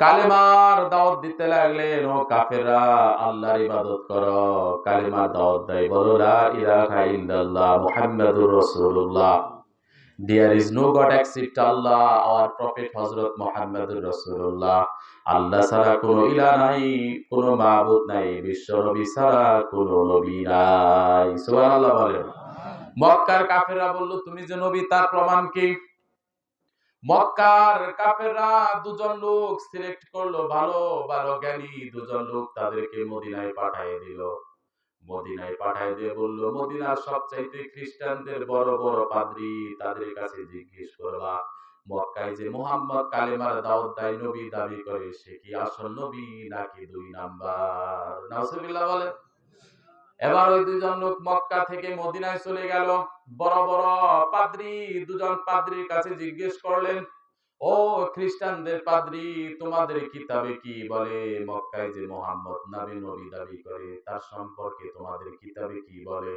কালেমার দাওয়াত দিতে লাগলেন, ও কাফেররা আল্লাহর ইবাদত করো। কালেমার দাওয়াত দেয়, বলো লা ইলাহা ইল্লাল্লাহ মুহাম্মাদুর রাসূলুল্লাহ। There is no God except Allah, our Prophet Hazrat Muhammadur Rasulullah. আল্লাহ ছাড়া কোনো ইলাহ নাই, কোনো মাবুদ নাই, বিশ্ব নবী ছাড়া কোনো নবী নাই। সুবহানাল্লাহ বলেন। মক্কার কাফেররা বলল, তুমি যে নবী তার প্রমাণ কি? মক্কার কাফেররা দুজন লোক সিলেক্ট করলো, ভালো ভালো জ্ঞানী দুজন লোক, তাদেরকে মদিনায় পাঠিয়ে দিল। মদিনায় পাঠায় দিয়ে বলল, মদিনার সবচাইতে খ্রিস্টানদের বড় বড় পাদ্রী, তাদের কাছে জিজ্ঞেস করবা, মক্কায় যে মুহাম্মদ কালেমার দাওয়াত দেয়, নবী দাবি করে, সে কি আসল নবী নাকি দুই নাম্বার? নাউজুবিল্লাহ বলে। এবার ওই দুজন লোক মক্কা থেকে মদিনায় চলে গেল। বড় বড় পাদ্রী, দুজন পাদ্রীর কাছে জিজ্ঞেস করলেন, ও খ্রিস্টানদের পাদ্রী, তোমাদের কিতাবে কি বলে মক্কায় যে মুহাম্মদ নবী দাবি করে, তার সম্পর্কে তোমাদের কিতাবে কি বলে?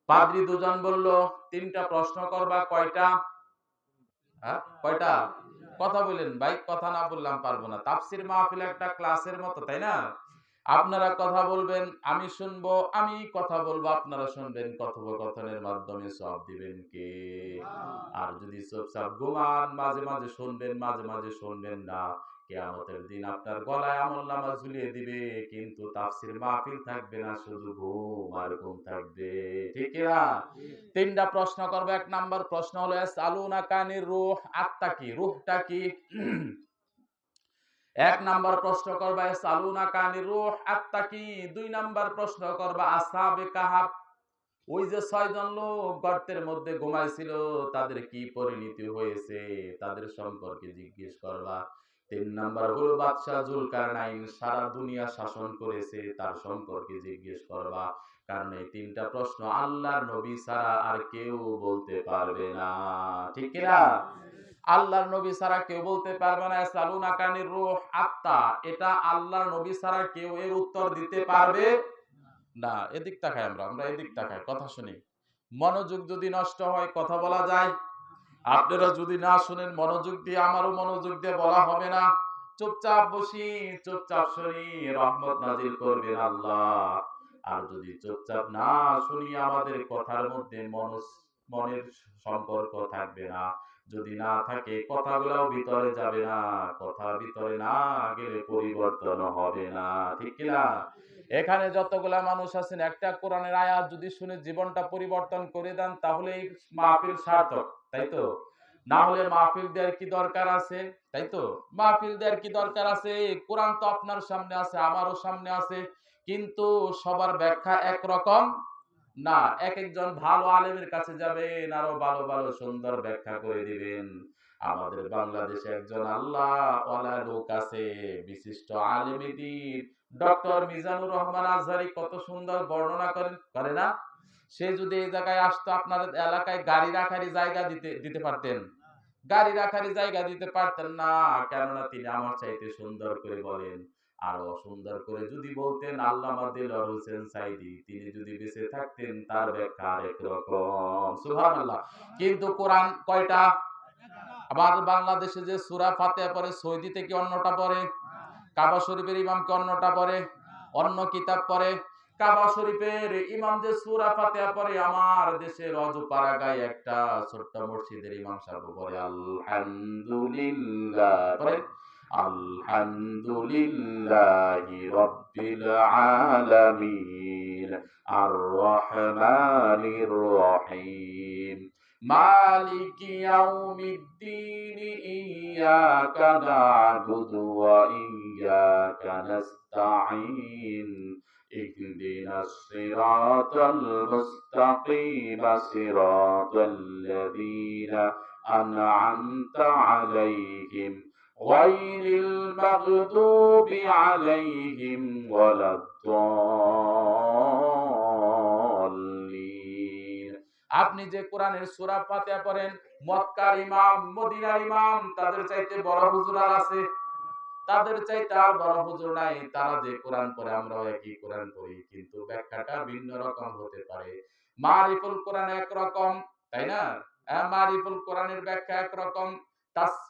পাদ্রী দুজন বলল, তিনটা প্রশ্ন করবা। কয়টা? হ্যাঁ, কয়টা? কথা বলেন ভাই, কথা না বললাম পারবো না। তাফসীর মাহফিল একটা ক্লাসের মতো, তাই না? আপনারা কথা বলবেন, আমি শুনবো, আমি কথা বলবো, আপনারা শুনবেন, কথোপকথনের মাধ্যমে সওয়াব দিবেন কে? আর যদি চুপচাপ ঘুমান, মাঝে মাঝে শুনবেন, মাঝে মাঝে শুনবেন না, কিয়ামতের দিন আপনার গলায় আমলনামা ঝুলিয়ে দিবে, কিন্তু তাফসীর মাহফিল থাকবে না, শুধু ঘুম আর ঘুম থাকবে। ঠিক কি না? তিনটা প্রশ্ন করবে। এক নাম্বার প্রশ্ন হলো ইয়াসআলুনাকা কানির রূহ, আত্মা কি, রূহটা কি? এক নাম্বার প্রশ্ন করবা ইয়াসআলুনাকা কানির রূহ, আত্মা কি? দুই নাম্বার প্রশ্ন করবা আসহাবে কাহাফ, ওই যে ৬ জন লোক গর্তের মধ্যে ঘুমাইছিল, তাদের কি পরিণতি হয়েছে, তাদের সম্পর্কে জিজ্ঞেস করবা। ৩ নাম্বার হলো বাদশা জুলকারনাইন, সারা দুনিয়া শাসন করেছে, তার সম্পর্কে জিজ্ঞেস করবা। কারণ এই ৩টা প্রশ্ন আল্লাহর নবী ছাড়া আর কেউ বলতে পারবে না। ঠিক কি না? আল্লাহর নবী ছাড়া কেউ বলতে পারবে না। ইয়াসআলুনাকা কানির রূহ, আত্মা, এটা আল্লাহর নবী ছাড়া কেউ এর উত্তর দিতে পারবে না। এদিক তাকাই, আমরা এদিক তাকাই, কথা শুনি। মনোযোগ যদি নষ্ট হয় কথা বলা যায়। আপনারা যদি না শুনেন মনোযোগ দিয়ে, আমারও মনোযোগ দিয়ে বলা হবে না। চুপচাপ বসি, চুপচাপ শুনি, রহমত নাজিল করবেন আল্লাহ। আর যদি চুপচাপ না শুনি, আমাদের কথার মধ্যে মনের সম্পর্ক থাকবে না। যদি না থাকে, কথাগুলোও ভিতরে যাবে না। কথা ভিতরে না গেলে পরিবর্তন হবে না। ঠিক কি না? এখানে যতগুলা মানুষ আছেন, একটা কোরআনের আয়াত যদি শুনে জীবনটা পরিবর্তন করে দেন, তাহলে এই মাহফিল সার্থক, তাই তো? না হলে মাহফিল দেওয়ার কি দরকার আছে? তাই তো? মাহফিল দেওয়ার কি দরকার আছে? কোরআন তো আপনার সামনে আছে, আমারও সামনে আছে, কিন্তু সবার ব্যাখ্যা একরকম না। এক একজন ভালো আলেমের কাছে যাবেন, আরো ভালো ভালো সুন্দর ব্যাখ্যা করে দিবেন। আমাদের বাংলাদেশে একজন আল্লাহ ওয়ালা লোক আছে, বিশিষ্ট আলেমে দ্বীন, ডক্টর মিজানুর রহমান আজহারী, কত সুন্দর বর্ণনা করেন, করে না? সে যদি এই জায়গায় আসতো, আপনার এলাকায় গাড়ি রাখারই জায়গা দিতে পারতেন? গাড়ি রাখারই জায়গা দিতে পারতেন না, কেননা তিনি আমার চাইতে সুন্দর করে বলেন। আরো সুন্দর করে যদি বলতেন আল্লামা দেলোয়ার হোসেন সাইদী, তিনি যদি বেঁচে থাকতেন, তার ব্যাখ্যা আরেক রকম। সুবহানাল্লাহ। কিন্তু কোরআন কয়টা? আমাদের বাংলাদেশে যে সূরা ফাতিহা পড়ে, সৌদিতে কি অন্যটা পড়ে? কাবা শরীফের ইমাম কি অন্যটা পড়ে? অন্য কিতাব পড়ে? কাবা শরীফের ইমাম যে সূরা ফাতিহা পড়ে, আমার দেশের অজপাড়াগায় একটা ছোট্ট মসজিদের ইমাম সাহেব পড়ে আলহামদুলিল্লাহ, পড়ে আলহামদুলিল্লাহি রাব্বিল আলামিন আর রহমানির রহিম মালিকি ইয়াউমিদ্দিন ইয়াকা না'বুদু ওয়া ইয়াকা নাস্তাঈন ইহদিনাস সিরাতাল মুস্তাকিম সিরাতাল্লাযীনা আন'আমতা আলাইহিম গায়রিল মাগদুবি আলাইহিম ওয়ালাদ-দাল্লিন। আপনি যে কোরআনের সূরা ফাতিহা পড়েন, মক্কার ইমাম, মদিনার ইমাম, তাদের চাইতে বড় হুজুর আর আছে? তাদের চাইতে আর বড় হুজুর নাই। তারা যে কোরআন পড়ে, আমরাও একই কোরআন পড়ি, কিন্তু ব্যাখ্যাটা ভিন্ন রকম হতে পারে। মারিফুল কোরআন একরকম, তাই না? মারিফুল কোরআনের ব্যাখ্যা একরকম,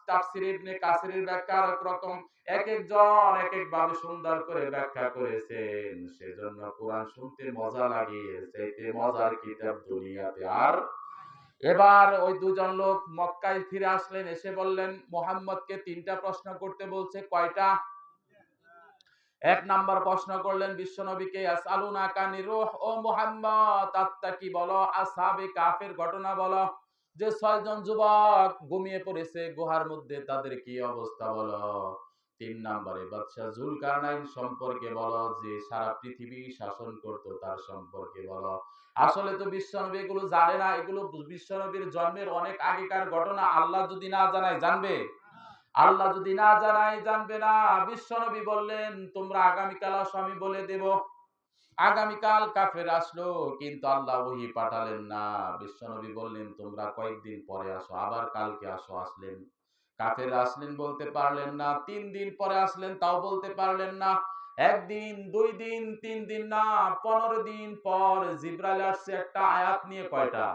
তাফসীর ইবনে কাসিরের ব্যাখ্যা আরেক রকম, এক একজন এক এক ভাবে সুন্দর করে ব্যাখ্যা করেছেন। সেজন্য কোরআন শুনতে মজা লাগে, এর চাইতে মজার কিতাব দুনিয়াতে আর। এবার ওই দুজন লোক মক্কায় ফিরে আসলেন, এসে বললেন মুহাম্মদকে তিনটা প্রশ্ন করতে বলছে। কয়টা? এক নাম্বার প্রশ্ন করলেন বিশ্বনবীকে, আসআলুনাকা আনির রূহ, ও মুহাম্মদ আত্মা কি বলো, আসহাবে কাফের ঘটনা বলো, যে ৬ জন যুবক ঘুমিয়ে পড়েছে গুহার মধ্যে, তাদের কি অবস্থা বলো। ৩ নম্বরে বাদশা জুলকারনাইন সম্পর্কে বলো, যে সারা পৃথিবী শাসন করত তার সম্পর্কে বলো। আসলে তো বিশ্বনবী এগুলো জানে না, এগুলো বিশ্বনবীর জন্মের অনেক আগেকার ঘটনা। আল্লাহ যদি না জানায় জানবে? আল্লাহ যদি না জানায় জানবে না। বিশ্বনবী বললেন তোমরা আগামীকাল আসো, আমি বলে দেব। আগামীকাল কাফের আসলো, কিন্তু আল্লাহ ওহী পাঠালেন না। বিশ্বনবী বললেন তোমরা কয়েকদিন পরে আসো, আবার কালকে আসো, আসলেন। কাফের আসলেন, বলতে পারলেন না। ৩ দিন পরে আসলেন, তাও বলতে পারলেন না। ১ দিন, ২ দিন, ৩ দিন না, ১৫ দিন পর জিবরাইল আসছে একটা আয়াত নিয়ে। কয়টা?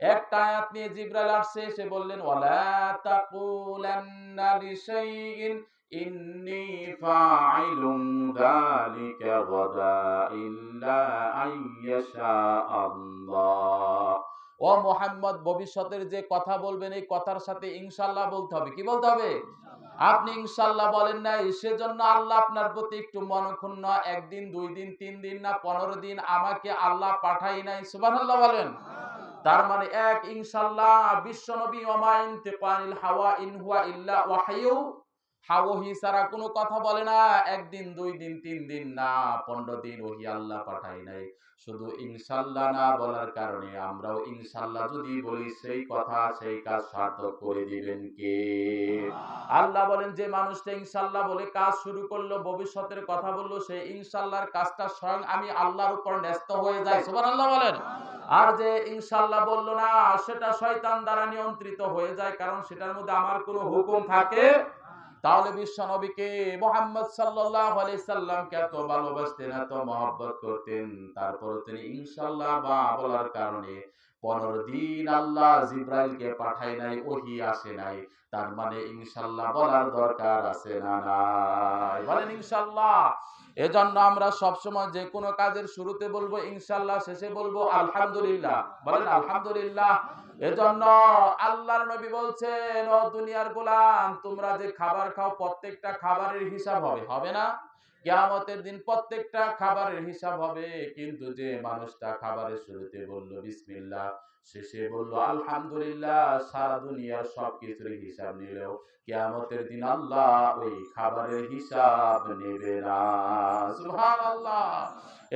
একটা আয়াত নিয়ে জিবরাইল আসছে, এসে বললেন ওয়ালা তাকুলান্না লিশাইইন ইন্নী ফাইলুন যালিকা গাদা ইল্লা আইয়াশা আল্লাহ। ও মুহাম্মদ, ভবিষ্যতের যে কথা বলবেন এই কথার সাথে ইনশাআল্লাহ বলতে হবে। কি বলতে হবে? আপনি ইনশাআল্লাহ বলেন নাই, সেজন্য আল্লাহ আপনার প্রতি একটু মনক্ষুণ্ণ। ১ দিন, ২ দিন, ৩ দিন না, ১৫ দিন আমাকে আল্লাহ পাঠাই নাই। সুবহানাল্লাহ বলেন। তার মানে এক, ইনশাআল্লাহ বিশ্বনবী ওমা ইয়ানতিকু আনিল হাওয়া ইন হুয়া ইল্লা ওয়াহয়ু, ওহী ছাড়া কোনো কথা বলে না। ১ দিন, ২ দিন, ৩ দিন না, ১৫ দিন ওহী আল্লাহ পাঠায় নাই। শুধু ইনশাআল্লাহ না বলার কারণে আমরাও ইনশাআল্লাহ যদি বলি সেই কথা সেই কাজ সার্থক করে দিবেন কে? আল্লাহ বলেন যে মানুষটা ইনশাআল্লাহ বলে কাজ শুরু করলো, ভবিষ্যতের কথা বললো, সেই ইনশাআল্লাহর কাজটা স্বয়ং আমি আল্লাহর উপর ন্যস্ত হয়ে যায়। সুবহানাল্লাহ বলেন। আর যে ইনশাআল্লাহ বললো না, সেটা শয়তান দ্বারা নিয়ন্ত্রিত হয়ে যায়, কারণ সেটার মধ্যে আমার কোনো হুকুম থাকে। তাহলে বিশ্ব নবীকে মুহাম্মদ সাল্লাল্লাহু আলাইহি সাল্লামকে এত ভালোবাসতেন, এত মহব্বত করতেন, তারপর তিনি ইনশাআল্লাহ বা বলার কারণে ১৫ দিন আল্লাহ জিবরাইলকে পাঠায় নাই, ওহী আসে নাই। তার মানে ইনশাআল্লাহ বলার দরকার আছে না নাই? বলেন ইনশাআল্লাহ। এজন্য আমরা সবসময় যে কোনো কাজের শুরুতে বলবো ইনশাআল্লাহ, শেষে বলবো আলহামদুলিল্লাহ। বলেন আলহামদুলিল্লাহ। এজন্য আল্লাহর নবী বলছেন, ও দুনিয়ার গোলাম, তোমরা যে খাবার খাও প্রত্যেকটা খাবারের হিসাব হবে। হবে না? কিয়ামতের দিন প্রত্যেকটা খাবারের হিসাব হবে। কিন্তু যে মানুষটা খাবারের শুরুতে বলল বিসমিল্লাহ, শেষে বলল আলহামদুলিল্লাহ, সারা দুনিয়ার সবকিছুর হিসাব নিলেও কিয়ামতের দিন আল্লাহ ওই খাবারের হিসাব নেবে না। সুবহানাল্লাহ।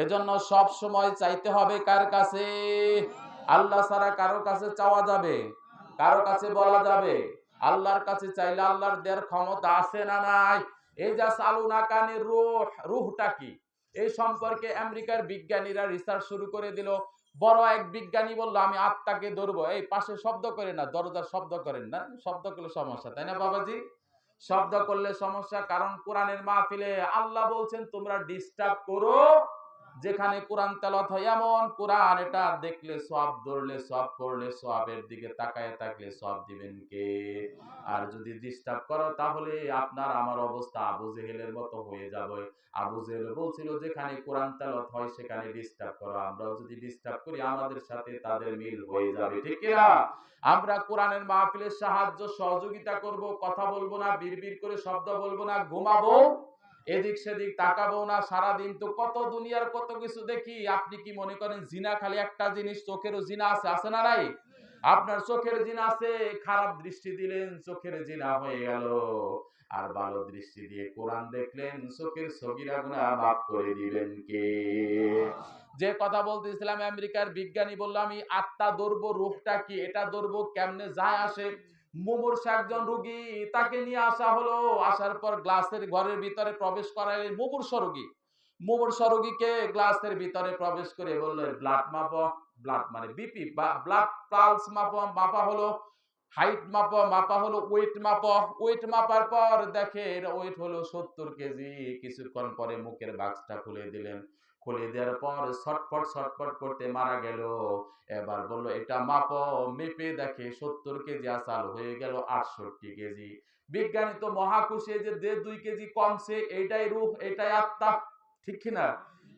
এজন্য সব সময় চাইতে হবে কার কাছে? আল্লাহ ছাড়া কারো কাছে চাওয়া যাবে? কারো কাছে বলা যাবে? আল্লাহর কাছে চাইলে আল্লাহর দেওয়ার ক্ষমতা আছে না নাই? এই যে সালুনাকা আনির রূহ, রূহটা কি? এই সম্পর্কে আমেরিকার বিজ্ঞানীরা রিসার্চ শুরু করে দিল। বড় এক বিজ্ঞানী বলল আমি আত্মাকে ধরবো। এই পাশে শব্দ করেন না, দরজার শব্দ করেন না। শব্দ করলে সমস্যা, তাই না বাবাজি? শব্দ করলে সমস্যা, কারণ কোরআনের মাহফিলে আল্লাহ বলছেন তোমরা ডিস্টার্ব করো। যেখানে কোরআন তেলাওয়াত হয়, এমন কোরআন, এটা দেখলে সওয়াব, ধরলে সওয়াব, পড়লে সওয়াবের দিকে তাকায় থাকলে সওয়াব দিবেন কে? আর যদি ডিস্টার্ব করো, তাহলে আপনার আমার অবস্থা আবু জেহেলের মতো হয়ে যাবে। আবু জেহেল বলছিল যেখানে কোরআন তেলাওয়াত হয় সেখানে ডিস্টার্ব করো। আমরাও যদি ডিস্টার্ব করি আমাদের সাথে তাদের মিল হয়ে যাবে, ঠিক কি না? আমরা কোরআনের মাহফিলের সাহায্য সহযোগিতা করব, কথা বলবো না, বিড়বিড় করে শব্দ বলবো না, ঘুমাবো, এদিক সেদিক তাকাবো না। সারাদিন তো কত দুনিয়ার কত কিছু দেখি। আপনি কি মনে করেন জিনা খালি একটা জিনিস? চোখেরও জিনা আছে, আছে না নাই? আপনার চোখের জিনা আছে, খারাপ দৃষ্টি দিলেন চোখের জিনা হয়ে গেল। আর ভালো দৃষ্টি দিয়ে কোরআন দেখলেন, চোখের সগীরা গুনাহ মাফ করে দিবেন কে? যে কথা বলতেছিলাম, আমেরিকার বিজ্ঞানী বলল আমি আত্মা ধরবো, রূহটা কি এটা ধরবো, কেমনে যায় আসে। মুমূর্ষু একজন রোগী, তাকে নিয়ে আসা হলো। আসার পর গ্লাসের ঘরের ভিতরে প্রবেশ করাইলেন মুমূর্ষু রোগী। মুমূর্ষু রোগীকে গ্লাসের ভিতরে প্রবেশ করে বললেন ব্লাড মাপো। ব্লাড মানে বিপি বা ব্লাড পালস মাপো, মাপা হলো। হাইট মাপো, মাপা হলো। ওয়েট মাপো, ওয়েট মাপার পর দেখে এর ওয়েট হলো ৭০ কেজি। কিছুক্ষণ পরে মুখের বাক্সটা খুলে দিলেন। খুলে দেওয়ার পর ছটফট ছটফট করতে মারা গেল। এবার বলল এটা মাপো, মেপে দেখে 70 কেজি আচাল হয়ে গেল 68 কেজি। বিজ্ঞানী তো মহাখুশি যে 2 কেজি কমছে, এইটাই রূহ, এইটাই আত্মা, ঠিক কিনা?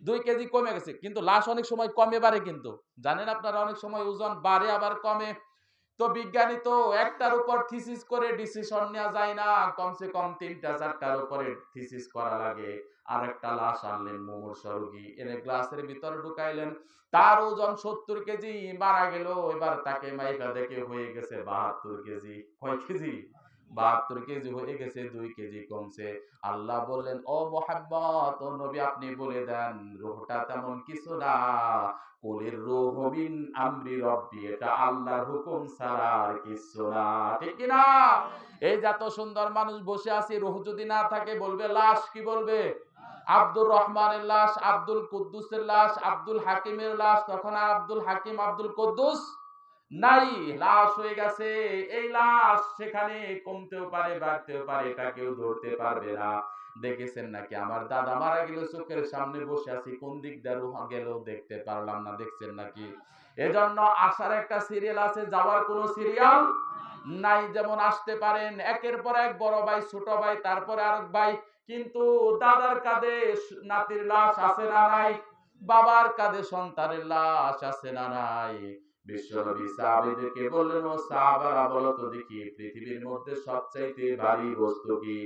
2 কেজি কমে গেছে, কিন্তু লাশ অনেক সময় কমে বাড়ে, কিন্তু জানেন আপনারা অনেক সময় ওজন বাড়ে আবার কমে। তো বিজ্ঞানী তো একটার উপর থিসিস করে ডিসিশন নেওয়া যায় না, কমসে কম 3টা 4টার উপরে থিসিস করা লাগে। আর একটা লাশ আনলেন মুমূর্ষ রোগী, এনে গ্লাসের ভিতরে ঢুকাইলেন, তার ওজন 70 কেজি, মারা গেল। এবার তাকে মাইকা দেখে হয়ে গেছে 72 কেজি। কয় কেজি? 72 কেজি হয়ে গেছে, 2 কেজি কমছে। আল্লাহ বললেন, ও মুহাম্মদ, ও নবী, আপনি বলে দেন রূহটা তেমন কিছু না, কুলির রূহু মিন আমরি রব্বি, এটা আল্লাহর হুকুম ছাড়া আর কিছু না, ঠিক কি না? এই যে এত সুন্দর মানুষ বসে আছে, রূহ যদি না থাকে বলবে লাশ, কি বলবে? আব্দুর রহমানের লাশ, আব্দুল কুদ্দুসের লাশ, আব্দুল হাকিমের লাশ, তখন আর আব্দুল হাকিম আব্দুল কুদ্দুস নাই, লাশ হয়ে গেছে। এই লাশ সেখানে কমতেও পারে বাড়তেও পারে, এটা কেউ ধরতে পারবে না। দেখেছেন নাকি আমার দাদা মারা গেল, চোখের সামনে বসে আছি, কোন দিক দিয়ে রূহ গেল দেখতে পারলাম না, দেখছেন নাকি? এজন্য আসার একটা সিরিয়াল আছে, যাওয়ার কোনো সিরিয়াল নাই। যেমন আসতে পারেন একের পর এক, বড় ভাই, ছোট ভাই, তারপরে আরেক ভাই, কিন্তু দাদার কাঁধে নাতির লাশ আছে না নাই? বাবার কাঁধে সন্তানের লাশ আছে না নাই? বিশ্বনবী সাহাবীদেরকে বললেন, ও সাহাবারা বলো তো দেখি, পৃথিবীর মধ্যে সবচাইতে ভারী বস্তু কি?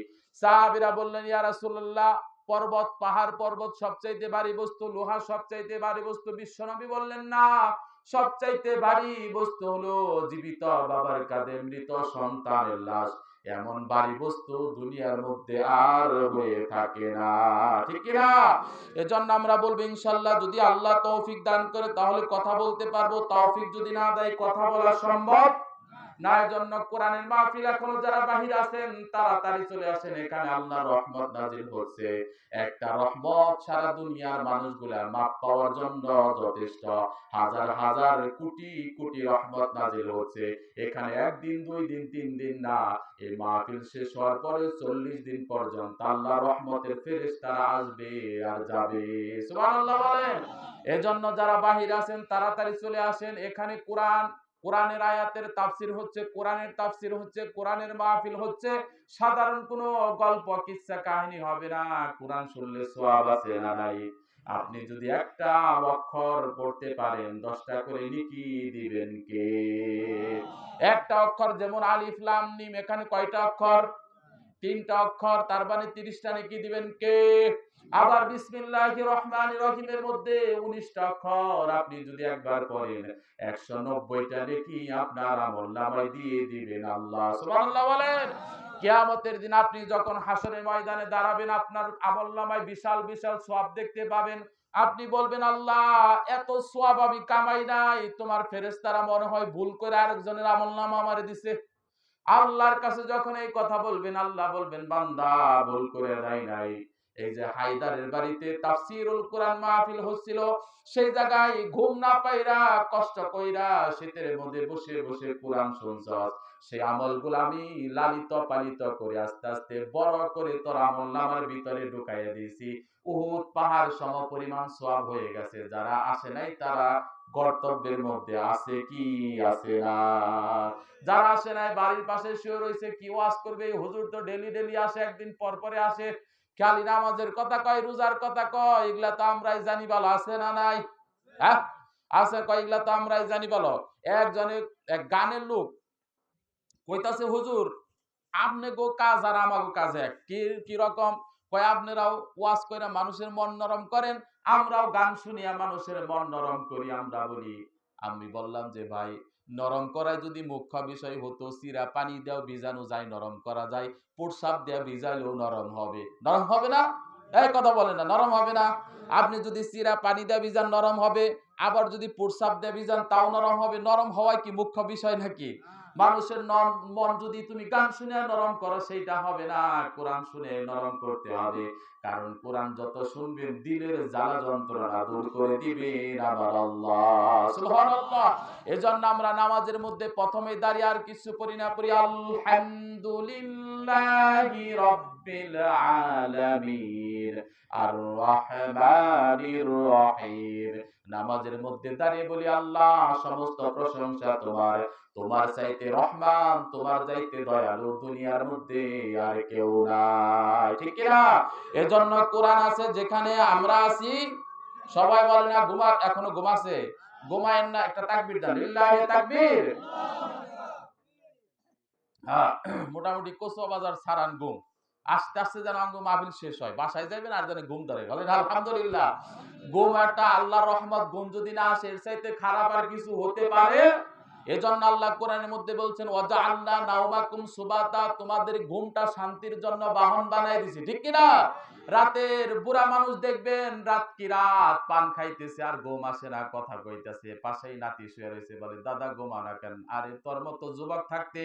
সাহাবীরা বললেন, ইয়া রাসূলুল্লাহ, পর্বত, পাহাড় পর্বত সবচাইতে ভারী বস্তু, লোহা সবচাইতে ভারী বস্তু। বিশ্বনবী বললেন, না, সবচাইতে ভারী বস্তু হলো জীবিত বাবার কাঁধে মৃত সন্তানের লাশ। এমন ভারী বস্তু দুনিয়ার মধ্যে আর হয়ে থাকে না, ঠিক কি না? এজন্য আমরা বলবো ইনশাআল্লাহ, যদি আল্লাহ তৌফিক দান করে তাহলে কথা বলতে পারবো, তৌফিক যদি না দেয় কথা বলা সম্ভব না। এজন্য কোরআনের মাহফিল এখনো যারা বাহির আছেন তাড়াতাড়ি চলে আসেন, এখানে আল্লাহর রহমত নাজিল হচ্ছে। একটা রহমত সারা দুনিয়ার মানুষগুলার মাপ পাওয়ার জন্য যথেষ্ট। হাজার হাজার কোটি কোটি রহমত নাজিল হচ্ছে এখানে, একদিন, 2 দিন, 3 দিন না। এই মাহফিল শেষ হওয়ার পরে 40 দিন পর্যন্ত আল্লাহর রহমতের ফেরেশতারা আসবে আর যাবে। সুবহানাল্লাহ বলেন। এজন্য যারা বাহির আছেন তাড়াতাড়ি চলে আসেন, এখানে কোরআনের আয়াতের তাফসীর হচ্ছে, কোরআনের তাফসীর হচ্ছে, কোরআনের মাহফিল হচ্ছে। সাধারণ কোনো গল্প কিচ্ছা কাহিনী হবে না। কোরআন শুনলে সওয়াব আছে না নাই? আপনি যদি একটা অক্ষর পড়তে পারেন 10টা করে নেকি দিবেন কে? একটা অক্ষর, যেমন আলিফ লাম মিম, এখানে কয়টা অক্ষর? 3টা অক্ষর, তার মানে 30টা নেকি দিবেন কে? আবার বিসমিল্লাহির রহমানির রহিমের মধ্যে 19টা অক্ষর, আপনি যদি একবার পড়েন 190টা নেকি আপনার আমলনামায় দিয়ে দিবেন আল্লাহ। সুবহানাল্লাহ বলেন। কিয়ামতের দিন আপনি যখন হাসরের ময়দানে দাঁড়াবেন, আপনার আমলনামায় বিশাল বিশাল সওয়াব দেখতে পাবেন। আপনি বলবেন, আল্লাহ, এত সওয়াব আমি কামাই নাই, তোমার ফেরেশতারা মনে হয় ভুল করে আরেকজনের আমলনামা আমারে দিছে। আল্লাহর কাছে যখন এই কথা বলবেন, আল্লাহ বলবেন, বান্দা ভুল করে দেয় নাই। এই যে হায়দারের বাড়িতে তাফসীরুল কোরআন মাহফিল হচ্ছিল, সেই জায়গায় ঘুম না পাইরা কষ্ট কইরা শীতের মধ্যে বসে বসে কোরআন শুনছস, সেই আমলগুলো আমি লালিত পালিত করে আস্তে আস্তে বড় করে তোর আমলনামার ভিতরে ঢুকাইয়া দিয়েছি। উহুদ পাহাড় সমপরিমাণ সওয়াব হয়ে গেছে। যারা আসে নাই তারা কর্তব্যের মধ্যে আছে কি আছে না? যারা আসে নাই বাড়ির পাশে শুয়ে রয়েছে, কি ওয়াজ করবে? হুজুর তো ডেলি ডেলি আসে, একদিন পর পরে আসে, খালি নামাজের কথা কয়, রোজার কথা কয়, এগুলা তো আমরাই জানি ভালো, আছে না নাই? হ্যাঁ, আছে, কয় এগুলা তো আমরাই জানি ভালো। একজনে, এক গানের লোক কইতাছে, হুজুর আপনি গো কাজ আর আমাগো কাজ এক, কি কি রকম? কয় আপনারাও ওয়াজ কইরা মানুষের মন নরম করেন, আমরাও গান শুনিয়া মানুষের মন নরম করি। আমরা বলি, আমি বললাম যে ভাই, নরম করাই যদি মুখ্য বিষয় হতো, চিরা পানি দেওয়া ভিজানো যায়, নরম করা যায়, প্রসাব দেওয়া ভিজাইলেও নরম হবে। নরম হবে না? এই কথা বলে না, নরম হবে না? আপনি যদি চিরা পানি দেওয়া ভিজান নরম হবে, আবার যদি প্রসাব দেওয়া ভিজান তাও নরম হবে। নরম হওয়াই কি মুখ্য বিষয় নাকি? মানুষের মন যদি তুমি গান শুনে নরম করো, সেইটা হবে না, কোরআন শুনে নরম করতে হবে। কারণ কোরআন যত শুনবেন দিলের জ্বালা যন্ত্রণা দূর করে দিবেন আমার আল্লাহ। সুবহানাল্লাহ। এজন্য আমরা নামাজের মধ্যে প্রথমে দাঁড়িয়ে আর কিছু পড়ি না, পড়ি আলহামদুলিল্লাহ আলহামদুলিল্লাহি রাব্বিল আলামিন আর রহমানির রহিম। নামাজের মধ্যে দাঁড়িয়ে বলি আল্লাহ সমস্ত প্রশংসা তোমার, তোমার চাইতে রহমান, তোমার চাইতে দয়ালু দুনিয়ার মধ্যে আর কেউ নাই, ঠিক কি না? এজন্য কোরআন আছে যেখানে আমরা আছি, সবাই বলে না ঘুমা, এখনো ঘুমাছে, ঘুমায়েন না, একটা তাকবীর দেন, লিল্লাহি তাকবীর। হ্যাঁ, মোটামুটি কচুবাজার ছাড়ান ঘুম, আস্তে আস্তে যেন আঙ্গু মাহফিল শেষ হয়, বাসায় যাবেন আর যেন ঘুম ধরে, বলেন আলহামদুলিল্লাহ। ঘুম একটা আল্লাহর রহমত, ঘুম যদি না আসে এর চাইতে খারাপ আর কিছু হতে পারে? এজন্য আল্লাহ কোরআনের মধ্যে বলছেন ওয়াজআলনা নাওমাকুম সুবাতা, তোমাদের ঘুমটা শান্তির জন্য বাহন বানাই দিয়েছি, ঠিক কি না? রাতের বুড়া মানুষ দেখবেন রাত কি রাত পান খাইতেছে আর ঘুম আসে না, কথা কইতেছে, পাশেই নাতি শুয়ে রয়েছে, বলে দাদা ঘুমা না কেন? আরে তোর মতো যুবক থাকতে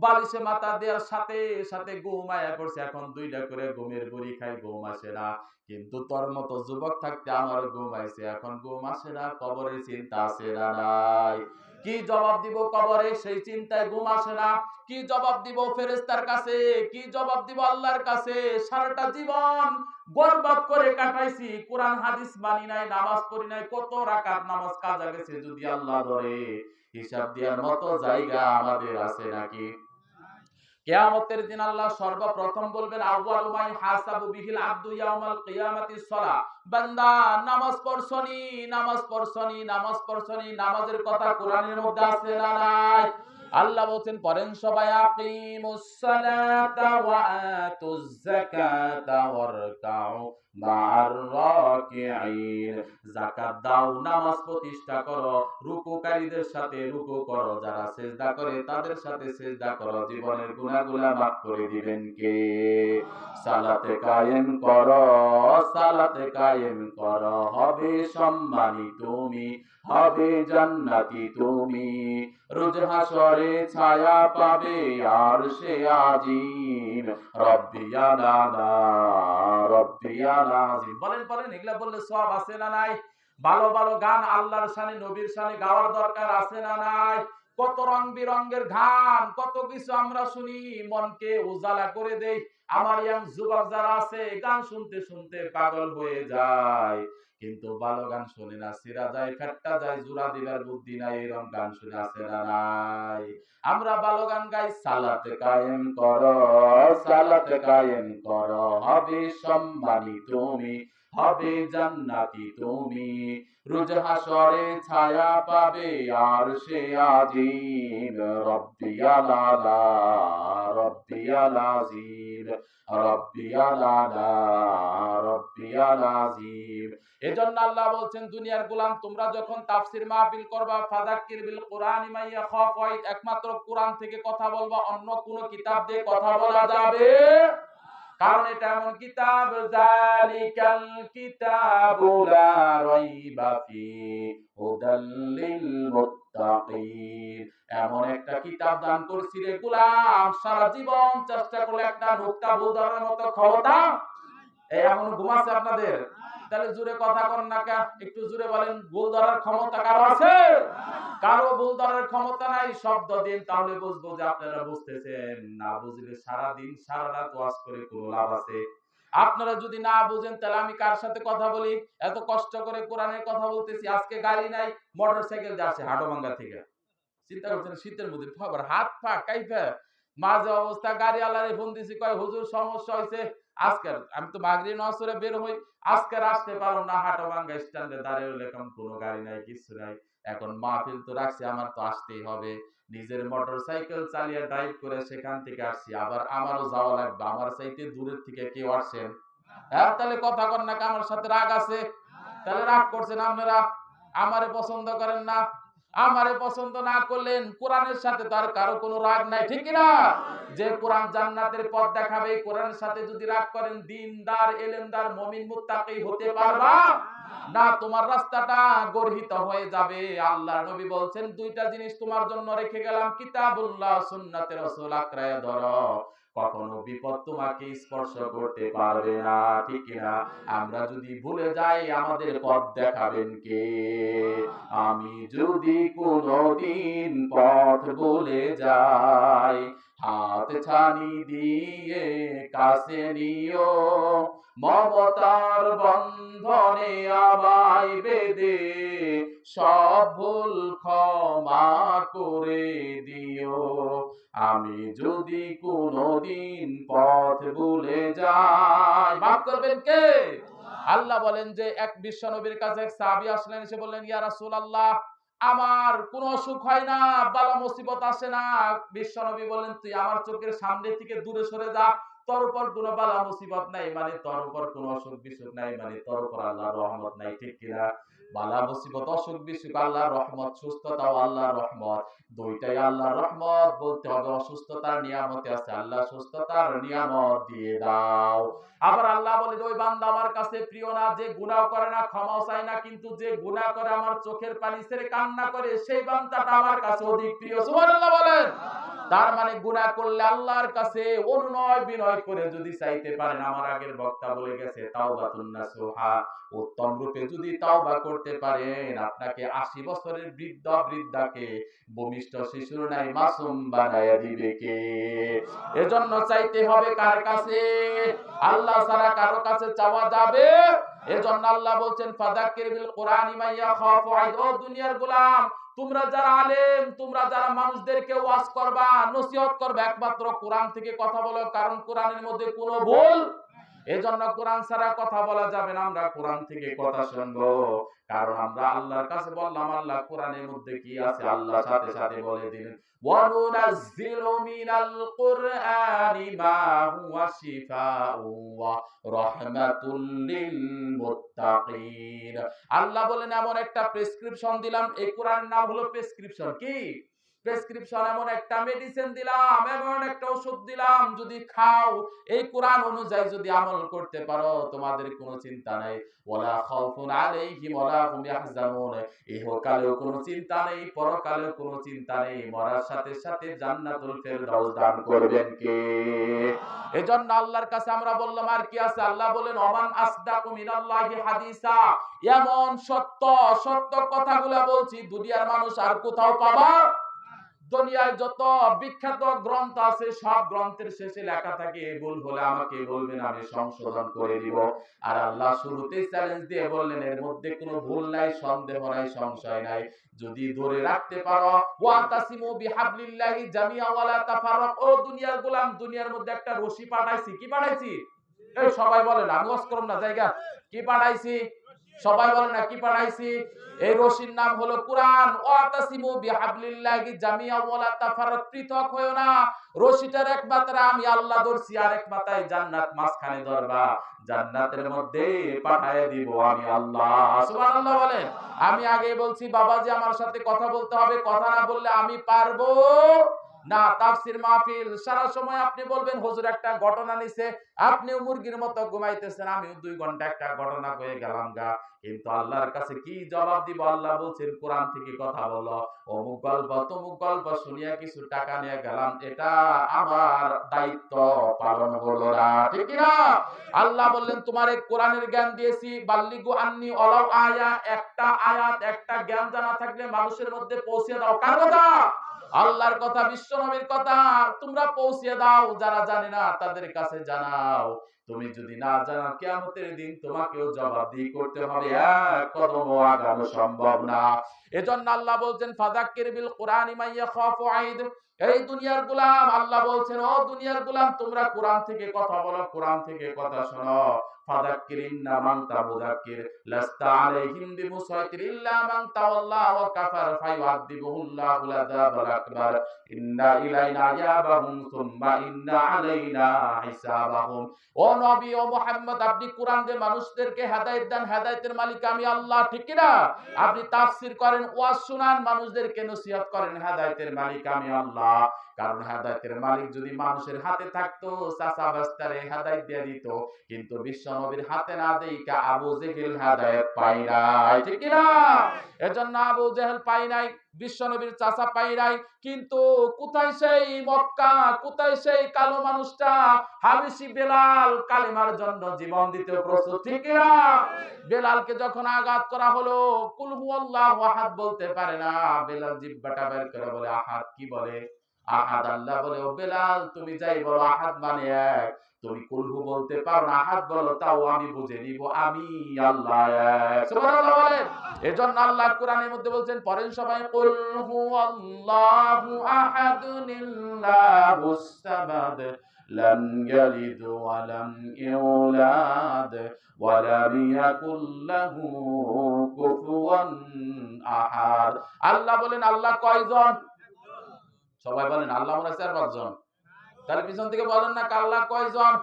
বালিশে মাথা দেওয়ার সাথে সাথে ঘুম আয়া পড়ছে, এখন দুইটা করে ঘুমের বড়ি খাই, ঘুম আসে না। কিন্তু তোর মতো যুবক থাকতে আমার ঘুম আইছে, এখন ঘুম আসে না, কবরের চিন্তা আছে না নাই? কি জবাব দিব কবরে, সেই চিন্তায় ঘুম আসে না। কি জবাব দিব ফেরেশতার কাছে, কি জবাব দিব আল্লাহর কাছে? সারাটা জীবন বরবাদ করে কাটাইছি, কোরআন হাদিস মানি নাই, নামাজ পড়ি নাই, কত রাকাত নামাজ কাজা গেছে, যদি আল্লাহ ধরে হিসাব দেওয়ার মতো জায়গা আমাদের আছে নাকি? কিয়ামতের দিন আল্লাহ সর্বপ্রথম বলবেন আউয়ালু মা ইহাসাবু বিহিল আবদু ইয়াউমাল কিয়ামাতিস সালাহ, বান্দা নামাজ পড়ছনি, নামাজ পড়ছনি, নামাজ পড়ছনি, নামাজের কথা কোরআনের মধ্যে আছে না নাই? আল্লাহ বলেন পড়েন সবাই, আকিমুস সালাতা ওয়া আতুজ যাকাতা ওয়ারকাউ মা'আর রাকিঈন, যাকাত দাও, নামাজ প্রতিষ্ঠা করো, রুকুকারীদের সাথে রুকু করো, যারা সিজদা করে তাদের সাথে সিজদা করো, জীবনের গুনাহগুলো মাফ করে দিবেন কে? সালাতে কায়েম করো, সালাতে কায়েম করো, হবে সম্মানী তুমি, হবে জান্নাতি তুমি, রোজ হাসরে ছায়া পাবে আরশে আজিম, রব্বিয়াল আলা, রব্বিয়াল আযীম। বলেন বলেন, এগুলা বললে সওয়াব আছে না নাই? ভালো ভালো গান আল্লাহর শানে নবীর শানে গাওয়ার দরকার আছে না নাই? কত রং বিরঙ্গের গান, কত কিছু আমরা শুনি, মনকে উজালা করে দেই। আমার ইয়াং যুবক যারা আছে গান শুনতে শুনতে পাগল হয়ে যায়, কিন্তু ভালো গান শুনে না, সিরা যায়, ফেটটা যায়, জোড়া দিবার বুদ্ধি নাই, এরকম গান শুনে আছে না নাই? আমরা ভালো গান গাই, সালাতে কায়েম করো, সালাতে কায়েম করো, হবে সম্মানী তুমি, হবে জান্নাতি তুমি, রোজ হাসরে ছায়া পাবে আরশে আজিম, রব্বিয়াল আলা, রব্বিয়াল আযীম, রব্বিয়াল আলা, রব্বিয়াল আযীম। এজন্য আল্লাহ বলছেন দুনিয়ার গোলাম তোমরা যখন তাফসীর মাহফিল করবা, ফাযাক্কির বিল কুরআনি মান ইয়াখাফ ওয়াইদ, একমাত্র কোরআন থেকে কথা বলবা, অন্য কোন কিতাব দিয়ে কথা বলা যাবে? কারণ এটা এমন কিতাব, যালিকাল কিতাবু লা রাইবা ফি, হুদাল লিল মুত্তাকিন, এমন একটা কিতাব দান করছি রে গোলাম, সারা জীবন চেষ্টা করলে একটা নুক্তা ভুল ধরার মতো ক্ষমতা এই এমন ঘুমাচ্ছে আপনাদের? তাহলে জোরে কথা কর না কা, একটু জোরে বলেন, ভুল ধরার ক্ষমতা কারো আছে? কারো ভুল ধরার ক্ষমতা নাই। শব্দ দিন, তাহলে বুঝবো যে আপনারা বুঝতেছেন, না বুঝলে সারা দিন সারা রাত ওয়াজ করে কোনো লাভ আছে? আপনারা যদি না বুঝেন তাহলে আমি কার সাথে কথা বলি? এত কষ্ট করে কোরআনের কথা বলতেছি, আজকে গাড়ি নাই, মোটরসাইকেল যাচ্ছে হাটভাঙ্গা থেকে, চিন্তা করছেন শীতের মধ্যে আবার হাত পা কাইফা, মাঝে অবস্থা গাড়ি আলারে ফোন দিছি, কয় হুজুর সমস্যা হয়েছে, আজকের আমি তো মাগরিব নামাজ পড়ে বের হই, আজকের আসতে পারো না, হাটভাঙ্গা স্ট্যান্ডে দাঁড়িয়ে রইলে, এখন কোনো গাড়ি নাই, কিছু নাই, এখন মাহফিল তো রাখছি, আমার তো আসতেই হবে, নিজের মোটরসাইকেল চালিয়ে ড্রাইভ করে সেখান থেকে আসছি, আবার আমারও যাওয়া লাগবে, আমার চাইতে দূরের থেকে কেউ আসছেন? হ্যাঁ, তাহলে কথা কর না, আমার সাথে রাগ আছে? তাহলে রাগ করছেন আপনারা, আমারে পছন্দ করেন না, আমারে পছন্দ না করলেন, কোরআনের সাথে তার কারো কোনো রাগ নাই, ঠিক না? যে কোরআন জান্নাতের পথ দেখাবে, কোরআনের সাথে যদি রাগ করেন, দিনদার এলেমদার মুমিন মুত্তাকি হতে পারবা না, তোমার রাস্তাটা গর্হিত হয়ে যাবে। আল্লাহর নবী বলছেন দুইটা জিনিস তোমার জন্য রেখে গেলাম, কিতাবুল্লাহ, সুন্নাতে রাসূল আঁকড়ায় ধরো, কখনো বিপদ তোমাকে স্পর্শ করতে পারবে না, ঠিক কিনা? আমরা যদি ভুলে যাই আমাদের পথ দেখাবেন কে? আমি যদি কোনদিন পথ ভুলে যাই, হাত ছানি দিয়ে কাছে নিও, মমতার বন্ধনে আমায় বেঁধে সব ভুল ক্ষমা করে দিও। আমি যদি কোনোদিন পথ ভুলে যাই, মাফ করবেন কে? আল্লাহ বলেন যে এক বিশ্ব নবীর কাছে এক সাহাবী আসলেন, এসে বললেন, ইয়া রাসূলুল্লাহ, আমার কোনো অসুখ হয় না, বালা মুসিবত আসে না। বিশ্ব নবী বললেন, তুই আমার চোখের সামনে থেকে দূরে সরে যা, তোর উপর কোনো বালা মুসিবত নাই, মানে তোর উপর কোনো অসুখ বিসুখ নাই, মানে তোর উপর আল্লাহর রহমত নাই, ঠিক কিনা? বালা মুসিবত, অসুখ বিসুখ আল্লাহর রহমত, সুস্থতাও আল্লাহর রহমত, দুইটাই আল্লাহর রহমত। বলতে হবে অসুস্থতার নিয়ামতে আছে, আল্লাহ সুস্থতার নিয়ামত দিয়ে দাও। আবার আল্লাহ বলেন, ওই বান্দা আমার কাছে প্রিয় না যে গুনাহ করে না, ক্ষমাও চায় না, কিন্তু যে গুনাহ করে আমার চোখের পানি ছেড়ে কান্না করে, সেই বান্দাটা আমার কাছে অধিক প্রিয়। সুবহানাল্লাহ বলেন। তার মানে গুনাহ করলে আল্লাহর কাছে অনুনয় বিনয় করে যদি চাইতে পারেন, আমার আগের বক্তা বলে গেছে, তাওবাতুন নাসুহা, উত্তম রূপে যদি তাওবা করতে পারেন, আপনাকে 80 বছরের বৃদ্ধ বৃদ্ধাকে ভূমিষ্ঠ শিশুর নাই মাসুম বানায়া দিবে কে? এজন্য চাইতে হবে কার কাছে? আল্লাহ ছাড়া কারো কাছে চাওয়া যাবে? এজন্য আল্লাহ বলছেন, ফাযাক্কির বিল কুরআনি মান ইয়াখাফু ওয়াইদ। ও দুনিয়ার গোলাম, তোমরা যারা আলেম, তোমরা যারা মানুষদেরকে ওয়াজ করবা, নসিহত করবা, একমাত্র কোরআন থেকে কথা বলো, কারণ কোরআনের মধ্যে কোনো ভুল। এজন্য কোরআন ছাড়া কথা বলা যাবে না, আমরা কোরআন থেকে কথা শুনবো। কারণ আমরা আল্লাহর কাছে বললাম, আল্লাহ কোরআনের মধ্যে কি আছে, আল্লাহ সাথে সাথে বলে দিলেন, ওয়া নুনাজ্জিলু মিনাল কুরআনি মা হুয়া শিফাউ ওয়া রাহমাতুল লিল মুত্তাকিন। আল্লাহ বলেন, এমন একটা প্রেসক্রিপশন দিলাম, এই কোরআনের নাম হলো প্রেসক্রিপশন। কি প্রেসক্রিপশন? এমন একটা মেডিসিন দিলাম, এমন একটা ওষুধ দিলাম, যদি খাও, এই কোরআন অনুযায়ী যদি আমল করতে পারো, তোমাদের কোনো চিন্তা নাই। ওয়ালা খাউফুন আলাইহিম ওয়ালা হুম ইয়াহজানুন। ইহকালেও কোনো চিন্তা নেই, পরকালেও কোনো চিন্তা নেই, মরার সাথে সাথে জান্নাতুল ফেরদাউস দান করবেন কে? এজন্য আল্লাহর কাছে আমরা বললাম, আর কি আছে? আল্লাহ বলেন, ওমান আসদাকু মিনাল্লাহি হাদিসা। এমন সত্য সত্য কথাগুলো বলছি, দুনিয়ার মানুষ আর কোথাও পাবা? দুনিয়ায় যত বিখ্যাত গ্রন্থ আছে, সব গ্রন্থের শেষে লেখা থাকে, ভুল হলে আমাকে বলবেন, আমি সংশোধন করে দিব। আর আল্লাহ শুরুতেই চ্যালেঞ্জ দিয়ে বললেন, এর মধ্যে কোনো ভুল নাই, সন্দেহ নাই, সংশয় নাই, যদি ধরে রাখতে পারো। ওয়াতাসিমু বিহাবলিল্লাহি জামিআ ওয়ালা তাফাররাক। ও দুনিয়ার গোলাম, দুনিয়ার মধ্যে একটা রশি পাঠাইছি। কি পাঠাইছি? এই সবাই বলেন, আমি ওয়াজ করব না জায়গা। কি পাঠাইছি? সবাই বলেন না, কি পাঠাইছি? এই রশির নাম হলো কোরআন। ওয়াতাসিমু বিহাবলিল্লাহি জামিআ ওয়ালা তাফাররাক। পৃথক হয়ো না, রশিটার এক মাত্রা আমি আল্লাহ ধরছি, আর এক মাথায় জান্নাত মাঝখানে ধরবা, জান্নাতের মধ্যে পাঠায় দিব আমি আল্লাহ। সুবহানাল্লাহ বলেন। আমি আগে বলছি, বাবাজি আমার সাথে কথা বলতে হবে, কথা না বললে আমি পারবো না। তাফসীর মাহফিল সারা সময় আপনি বলবেন, হুজুর একটা ঘটনা নিছে, আপনিও মুরগির মতো ঘুমাইতেছেন, আমিও 2 ঘন্টা একটা ঘটনা কয়ে গেলাম গা। কিন্তু আল্লাহর কাছে কি জবাব দিব? আল্লাহ বলছেন, কোরআন থেকে কথা বলো, অমুক গল্প তমুক গল্প শুনিয়া কিছু টাকা নিয়ে গেলাম, এটা আমার দায়িত্ব পালন হলো না, ঠিক কি না? আল্লাহ বললেন, তোমারে কোরআনের জ্ঞান দিয়েছি, বাল্লিগু আন্নি ওয়ালাউ আয়া, একটা আয়াত একটা জ্ঞান জানা থাকলে মানুষের মধ্যে পৌঁছে দাও। কার কথা? আল্লাহর কথা, বিশ্ব নবীর কথা। তোমরা পৌঁছে দাও, যারা জানে না তাদের কাছে জানাও। তুমি যদি না জানো, কিয়ামতের দিন তোমাকেও জবাবদিহি করতে হবে, এক কদমও আগানো সম্ভব না। এজন্য আল্লাহ বলছেন, ফাযাক্কির বিল কুরআনি মান ইয়াখাফু ওয়াইদ। এই দুনিয়ার গোলাম, আল্লাহ বলছেন, ও দুনিয়ার গোলাম, তোমরা কোরআন থেকে কথা বলো, কোরআন থেকে কথা শোনো। ফাযাক্কির ইন্নামা আনতা মুযাক্কির লাস্তা আলাইহিম বিমুসাইতির ইল্লা মান তাওয়াল্লা ওয়া কাফার ফায়ুআযিবুহুল্লাহুল আযাবাল আকবার ইন্না ইলাইনা ইয়াবাহুম সুম্মা ইন্না আলাইনা হিসাবাহুম। ও নবী, ও মুহাম্মদ, আপনি কোরআন দিয়ে মানুষদেরকে হেদায়েত দেন, হেদায়েতের মালিক আমি আল্লাহ, ঠিক কি না? আপনি তাফসীর করেন, ওয়াজ শুনান, মানুষদেরকে নসিহত করেন, হেদায়েতের মালিক আমি আল্লাহ। কারণ হেদায়েতের মালিক যদি মানুষের হাতে থাকতো, চাচা বাস্তারে হেদায়েত দিয়ে দিত, কিন্তু বিশ্ব নবীর হাতে না দেইকা আবু জেহেল হেদায়েত পাই নাই, ঠিক কি না? এজন্য আবু জেহেল পাই নাই, বিশ্ব নবীর চাচা পাই নাই। কিন্তু কোথায় সেই মক্কা, কোথায় সেই কালো মানুষটা, হাবশী বেলাল, কালেমার জন্য জীবন দিতে প্রস্তুত, ঠিক কি না? বেলালকে যখন আঘাত করা হলো, কুল হুয়াল্লাহু আহাদ বলতে পারে না, বেলাল জিহ্বাটা বের করে বলে, আহাদ কি বলে? আহাদ। আল্লাহ বলে, ও বেলাল তুমি যাই বলো আহাদ মানে এক, তুমি কুলহু বলতে পারো না, আহাদ বলো, তাও আমি বুঝে নিব আমি আল্লাহ এক। সুবহানাল্লাহ বলেন। এজন্য আল্লাহ কোরআনের মধ্যে বলছেন, পড়েন সবাই, কুল হুয়াল্লাহু আহাদুল্লাহুস সামাদ লাম ইয়ালিদ ওয়া লাম ইউলাদ ওয়া লাম ইয়াকুল লাহু কুফুয়ান আহাদ। আল্লাহ বলেন, আল্লাহ কয়জন? সবাই বলেন, আল্লাহ মনে হয় 4-5 জন। তাহলে পিছন থেকে বলেন না, আল্লাহ কয়জন?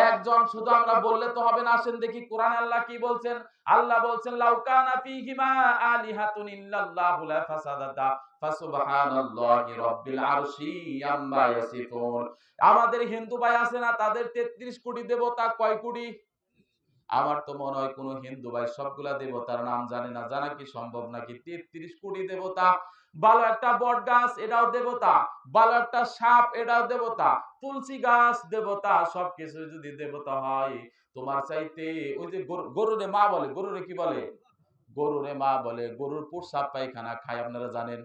একজন। শুধু আমরা বললে তো হবে না, আসেন দেখি কোরআনে আল্লাহ কি বলছেন। আল্লাহ বলছেন, লাউ কানা ফীহিমা আলিহাতুন ইল্লাল্লাহু লা ফাসাদাতা ফাসুবহানাল্লাহি রাব্বিল আরশি আম্মা ইয়াসিফুন। আমাদের হিন্দু ভাই আছে না, তাদের 33 কোটি দেবতা, কয় কোটি? আমার তো মনে হয় কোন হিন্দু ভাই সবগুলা দেবতার নাম জানে না। জানা কি সম্ভব নাকি? 33 কোটি দেবতা। ভালো একটা বট গাছ, এটাও দেবতা। ভালো একটা সাপ, এটাও দেবতা। তুলসী গাছ দেবতা। সবকিছু যদি দেবতা হয়, তোমার চাইতে ওই যে গরুরে মা বলে, গরুরে কি বলে? গরুরে মা বলে। গরুর প্রস্রাব পায়খানা খায়, আপনারা জানেন।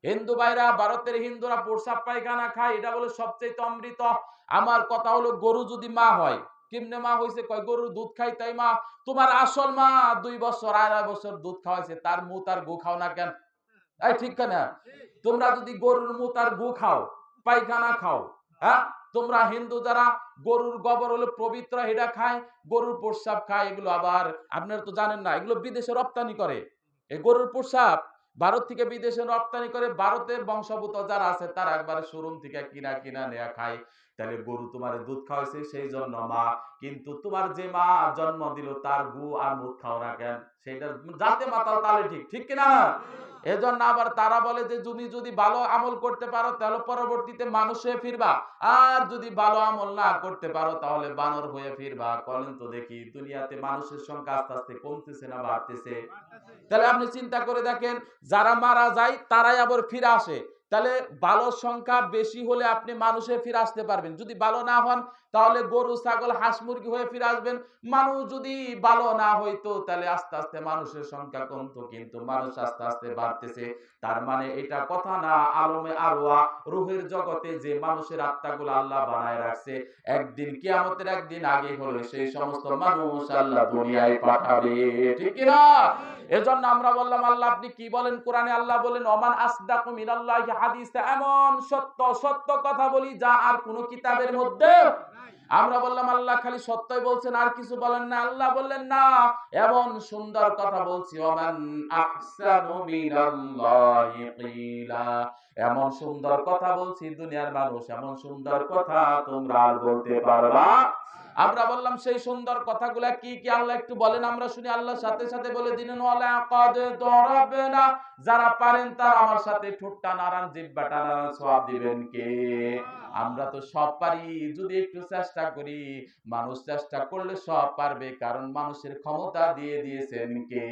হিন্দু ভাইরা, ভারতের হিন্দুরা প্রস্রাব পায়খানা খায়, এটা বলে সবচেয়ে অমৃত। আমার কথা হলো, গরু যদি মা হয়, কেমনে মা হইছে? কয় গরুর দুধ খাই তাই মা। তোমার আসল মা 2 বছর 2.5 বছর দুধ খাওয়াইছে, তার মুত আর গু খাও না কেন? এই ঠিক না? তোমরা যদি গরুর মুত আর গু খাও, পায়খানা খাও, হ্যাঁ, তোমরা হিন্দু যারা গরুর গোবর হলো পবিত্র, এটা খায়, গরুর প্রস্রাব খায়, এগুলো আবার আপনারা তো জানেন না, এগুলো বিদেশে রপ্তানি করে। এই গরুর প্রস্রাব ভারত থেকে বিদেশে রপ্তানি করে। ভারতের বংশোদ্ভূত যারা আছে তারা একবারে শোরুম থেকে কিনা কিনা নেয়া খায়। তাহলে গরু তোমার দুধ খাওয়াইছে সেই জন্য মা, কিন্তু তোমার যে মা জন্ম দিল তার গু আর মুখ খাও না কেন? সেটা যাতে মাতাল তাহলে ঠিক, ঠিক কিনা? এজন্য আবার তারা বলে যে তুমি যদি ভালো আমল করতে পারো তাহলে পরবর্তীতে মানুষ হয়ে ফিরবা, আর যদি ভালো আমল না করতে পারো তাহলে বানর হয়ে ফিরবা। বলেন তো দেখি, দুনিয়াতে মানুষের সংখ্যা আস্তে আস্তে কমতেছে না বাড়তেছে? তাহলে আপনি চিন্তা করে দেখেন, যারা মারা যায় তারাই আবার ফিরে আসে। তাহলে ভালো সংখ্যা বেশি হলে আপনি মানুষে ফিরে আসতে পারবেন। যদি ভালো না হন তাহলে গরু ছাগল হাঁস মুরগি হয়ে ফিরে আসবেন। মানুষ যদি ভালো না হইতো তাহলে আস্তে আস্তে মানুষের সংখ্যা কমতো, কিন্তু মানুষ আস্তে আস্তে বাড়তেছে। তার মানে এটা কথা না, আলমে আরওয়া রূহের জগতে যে মানুষের আত্মাগুলো আল্লাহ বানায় রাখছে, একদিন কিয়ামতের একদিন আগে হলে সেই সমস্ত মানুষ আল্লাহ দুনিয়ায় পাঠাবে, ঠিক কি না? এজন্য আমরা বললাম, আল্লাহ আপনি কি বলেন কোরআনে? আল্লাহ বলেন, ওমান আসদাকু মিনাল্লাহি হাদিসা, এমন সত্য সত্য কথা বলি যা আর কোন কিতাবের মধ্যে। আমরা বললাম, আল্লাহ খালি সত্যই বলছেন, আর কিছু বলেন না? আল্লাহ বললেন, না, এমন সুন্দর কথা বলছি, ওমান আহসানু মিনাল্লাহি কিলা, এমন সুন্দর কথা বলছি দুনিয়ার মানুষ এমন সুন্দর কথা তোমরা আর বলতে পারবা। আমরা বললাম সেই সুন্দর কথাগুলা কি কি আল্লাহ একটু বলেন, আমরা শুনি। আল্লাহ সাথে সাথে বলে দিলেন, ওয়ালা কাদ দরাবনা, যারা পারেন তারা আমার সাথে ঠোঁটটা নাড়ান, জিহ্বাটা নাড়ান, সওয়াব দিবেন কে? আমরা তো সব পারি, যদি একটু চেষ্টা করি। মানুষ চেষ্টা করলে সব পারবে, কারণ মানুষের ক্ষমতা দিয়ে দিয়েছেন কে?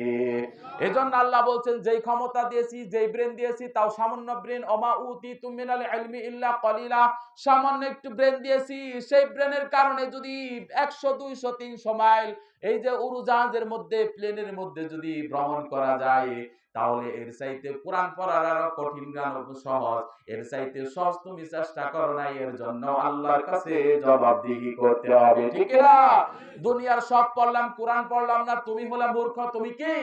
এজন্য আল্লাহ বলছেন, যেই ক্ষমতা দিয়েছি, যেই ব্রেন দিয়েছি, তাও সামান্য ব্রেন। ওমা উতিতু মিনাল ইলমি ইল্লা কলিলা, সামান্য একটু ব্রেন দিয়েছি। সেই ব্রেনের কারণে যদি 100 200 300 মাইল এই যে উড়োজাহাজের মধ্যে, প্লেনের মধ্যে যদি ভ্রমণ করা যায়, তাহলে এর চাইতে কোরআন পড়ার আরো কঠিন গান সহজ, এর চাইতে সহজ তুমি চেষ্টা করো নাই, এর জন্য আল্লাহর কাছে জবাবদিহি করতে হবে, ঠিক না? দুনিয়ার সব পড়লাম, কোরআন পড়লাম না, তুমি হলে মূর্খ। তুমি কি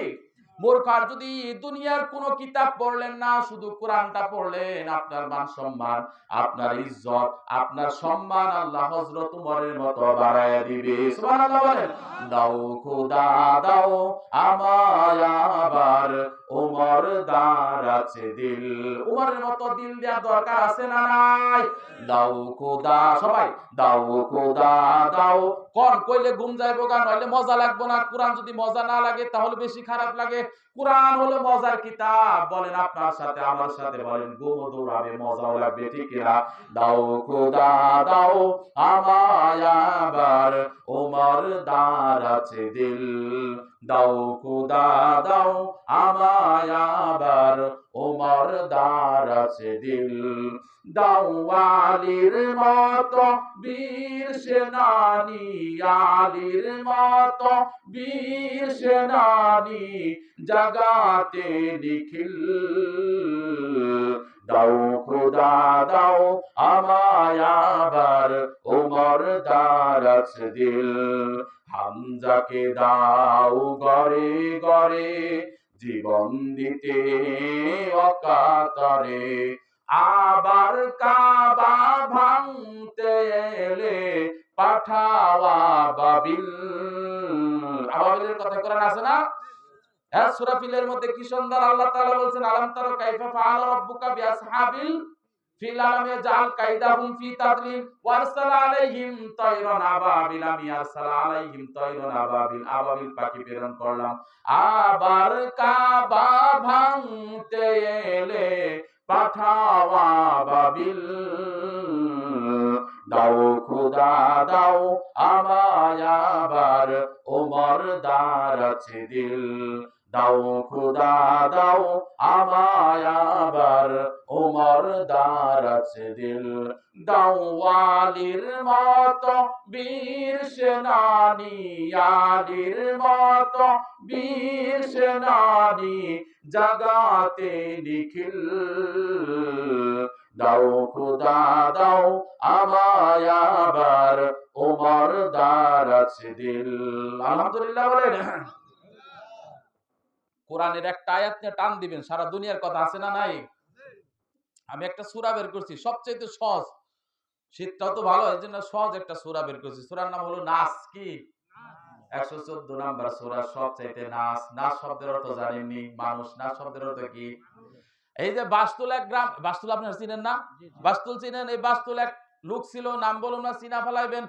মূর্খ? আর যদি দুনিয়ার কোন কিতাব পড়লেন না, শুধু কোরআনটা পড়লেন, আপনার মান সম্মান, আপনার ইজ্জত, আপনার সম্মান আল্লাহ হযরত উমরের মতো বাড়ায়া দিবে। সুবহানাল্লাহ বলেন। দাও খোদা দাও আমায় আবার, উমর দার আছে দিল। উমরের মতো দিল দেওয়ার দরকার আছে না নাই? দাও খোদা, সবাই দাও খোদা দাও। কোন কইলে ঘুম যাইবো গা, নইলে মজা লাগবো না। কোরআন যদি মজা না লাগে তাহলে বেশি খারাপ লাগে। কোরআন হলো মজার কিতাব। বলেন আপনার সাথে আমার সাথে বলেন, ঘুমও দৌড়াবে, মজাও লাগবে, ঠিক কিনা? দাও খোদা দাও আমায় আবার, ওমর দার আছে দিল। দাও খোদা দাও আমায় আবার, ওমর দার আছে দিল। দাও আলীর মতো বীর সেনানী, আলীর মতো বীর সেনানী, জাগাতে নিখিল। দাও খোদা দাও আমায় আবার ওমর দারাজ দিল। হামজাকে দাও গড়ে গড়ে জীবন দিতে অকাতরে। আবার কাবা ভাঙতে এলে পাঠাও আবাবিল। আবাবিলের কথা কোরআন আছে না? হ্যাঁ, সূরা ফিলের মধ্যে কি সুন্দর আল্লাহ তাআলা বলছেন, আলাম তারা কাইফা ফাআলা রাব্বুকা বিআসহাবিল ফিল আলাম ইয়াজআল কাইদাহুম ফি তাদলিল ওয়া আরসালা আলাইহিম তায়রান আবাবিল। আমি আরসালা আলাইহিম তায়রান আবাবিল, আবাবিল পাখি প্রেরণ করলাম। আবার কাবা ভাঙতে এলে পাঠাও আবাবিল। দাও খোদা দাও আমায় আবার ওমর দারাজ দিল। দাও খোদা দাও আমায় আবার ওমর দারাজ দিল। দাও আলীর মতো বীর সেনানী, আলীর মতো বীর সেনানী জাগাতে নিখিল। দাও খোদা দাও আমায় আবার ওমর দারাজ দিল। আলহামদুলিল্লাহ বলেন। কোরআনের একটা আয়াত নিয়ে টান দিবেন, সারা দুনিয়ার কথা আছে না নাই? আমি একটা সূরা বের করছি, সবচেয়ে সহজ, শীতটাও তো ভালো, এই জন্য সহজ একটা সূরা বের করছি। সূরার নাম হলো নাস। কি? 114 নাম্বার সূরা, সবচাইতে নাস। নাস শব্দের অর্থ জানেননি? মানুষ। নাস শব্দের অর্থ কি? এই যে বাস্তুল এক গ্রাম, বাস্তুল আপনারা চিনেন না? বাস্তুল চিনেন? এই বাস্তুল এক লোক ছিল, নাম বলুন না, চিনা ফেলাইবেন।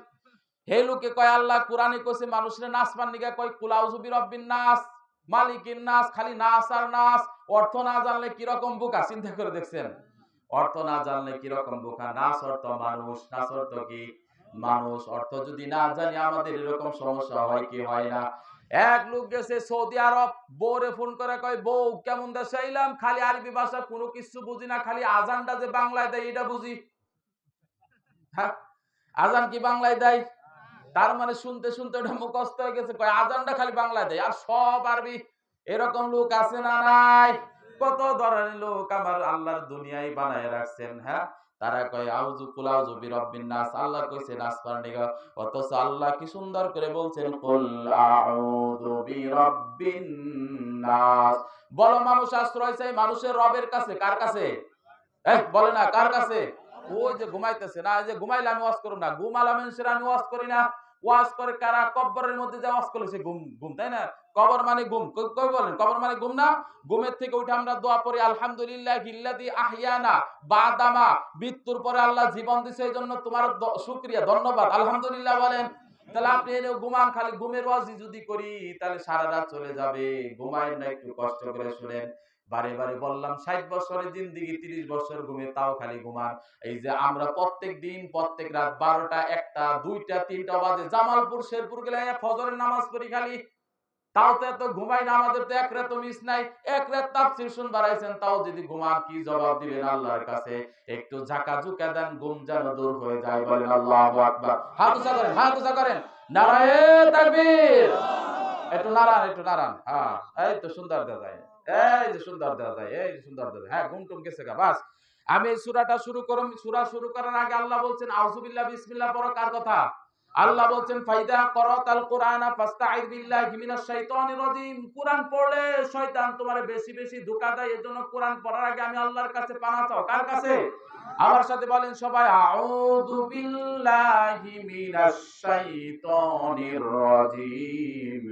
হে লোকে কয় আল্লাহ কোরআনে কইছে মানুষের নাচ পান্নিকা, কয় কুল আউযু বিরাব্বিন নাস মালিকিন নাস। খালি নাস আর নাস, অর্থ না জানলে কি রকম বোকা, চিন্তা করে দেখছেন? অর্থ না জানলে কি রকম বোকা। নাস অর্থ মানুষ, নাস অর্থ কি? মানুষ। অর্থ যদি না জানি আমাদের এরকম সমস্যা হয় কি হয় না? এক লোক গেছে সৌদি আরব, বউরে ফোন করে কয় বউ কেমন দেশে আইলাম, খালি আরবি ভাষা কোনো কিছু বুঝি না, খালি আজানটা যে বাংলায় দেয় এটা বুঝি। হ্যাঁ, আজান কি বাংলায় দেয়? তার মানে শুনতে শুনতে ওটা মুখস্থ হয়ে গেছে, কয় আজানটা খালি বাংলায় দেয় আর সব আরবি। এরকম লোক আছে না নাই? কত ধরনের লোক আমার আল্লাহর দুনিয়ায় বানায় রাখছেন। হ্যাঁ, তারা কয় আউযু কুল আউযু বিরাব্বিন নাস, আল্লাহ কইছে নাস পারনিগা, অথচ আল্লাহ কি সুন্দর করে বলছেন কুল আউযু বিরাব্বিন নাস। বলো মানুষ আশ্রয় চাই মানুষের রবের কাছে। কার কাছে? বলে না কার কাছে? ওই যে ঘুমাইতেছে না, যে ঘুমাইলে আমি ওয়াজ করব না, ঘুমালা মানুষের আমি ওয়াজ করি না। ওয়াজ করে কারা? কবরের মধ্যে যা ওয়াজ করছে ঘুম, ঘুম, তাই না? কবর মানে ঘুম, কই বলেন কবর মানে ঘুম না? ঘুমের থেকে উঠে আমরা দোয়া পড়ি আলহামদুলিল্লাহিল্লাযী আহইয়ানা বাদামা, মৃত্যুর পরে আল্লাহ জীবন দিয়েছে, এই জন্য তোমার শুকরিয়া, ধন্যবাদ, আলহামদুলিল্লাহ বলেন। তাহলে আপনি এনে ঘুমান, খালি ঘুমের ওয়াজই যদি করি তাহলে সারা রাত চলে যাবে। ঘুমায়েন না, একটু কষ্ট করে শুনেন। বারে বারে বললাম 60 বছরের জিন্দেগি 30 বছর ঘুমে, তাও খালি ঘুমান। এই যে আমরা প্রত্যেক দিন প্রত্যেক রাত 12টা 1টা 2টা 3টা বাজে জামালপুর শেরপুর গেলে ফজরের নামাজ পড়ি খালি, তাও তো এত ঘুমাই না। আমাদের তো এক রাত মিস নাই। এক রাত তাফসীর শুনবার আইছেন, তাও যদি ঘুমান কি জবাব দিবেন আল্লাহর কাছে? একটু ঝাঁকা ঝুঁকা দেন, ঘুম যেন দূর হয়ে যায়। বলেন আল্লাহু আকবার। হাত উঁচা করেন, হাত উঁচা করেন। নারায়ে তাকবীর। একটু নারান, একটু নারান। হ্যাঁ, এই তো সুন্দর দেওয়া যায়, এই যে সুন্দর দেওয়া যায়, এই যে সুন্দর দেওয়া যায়। হ্যাঁ, ঘুম টুম গেছে গা, বাস। আমি এই সূরাটা শুরু করব। সূরা শুরু করার আগে আল্লাহ বলছেন আউযু বিল্লাহ বিসমিল্লাহ পড়ো। কার কথা? আল্লাহ বলছেন ফাইদা করাতাল কুরআনা ফাস্তাইয বিল্লাহি মিনাশ শাইতানির রাজিম। কুরআন পড়লে শয়তান তোমারে বেশি বেশি ধোঁকা দেয়, এজন্য কুরআন পড়ার আগে আমি আল্লাহর কাছে পানাহ চাও। কার কাছে? আমার সাথে বলেন সবাই, আউযু বিল্লাহি মিনাশ শাইতানির রাজিম,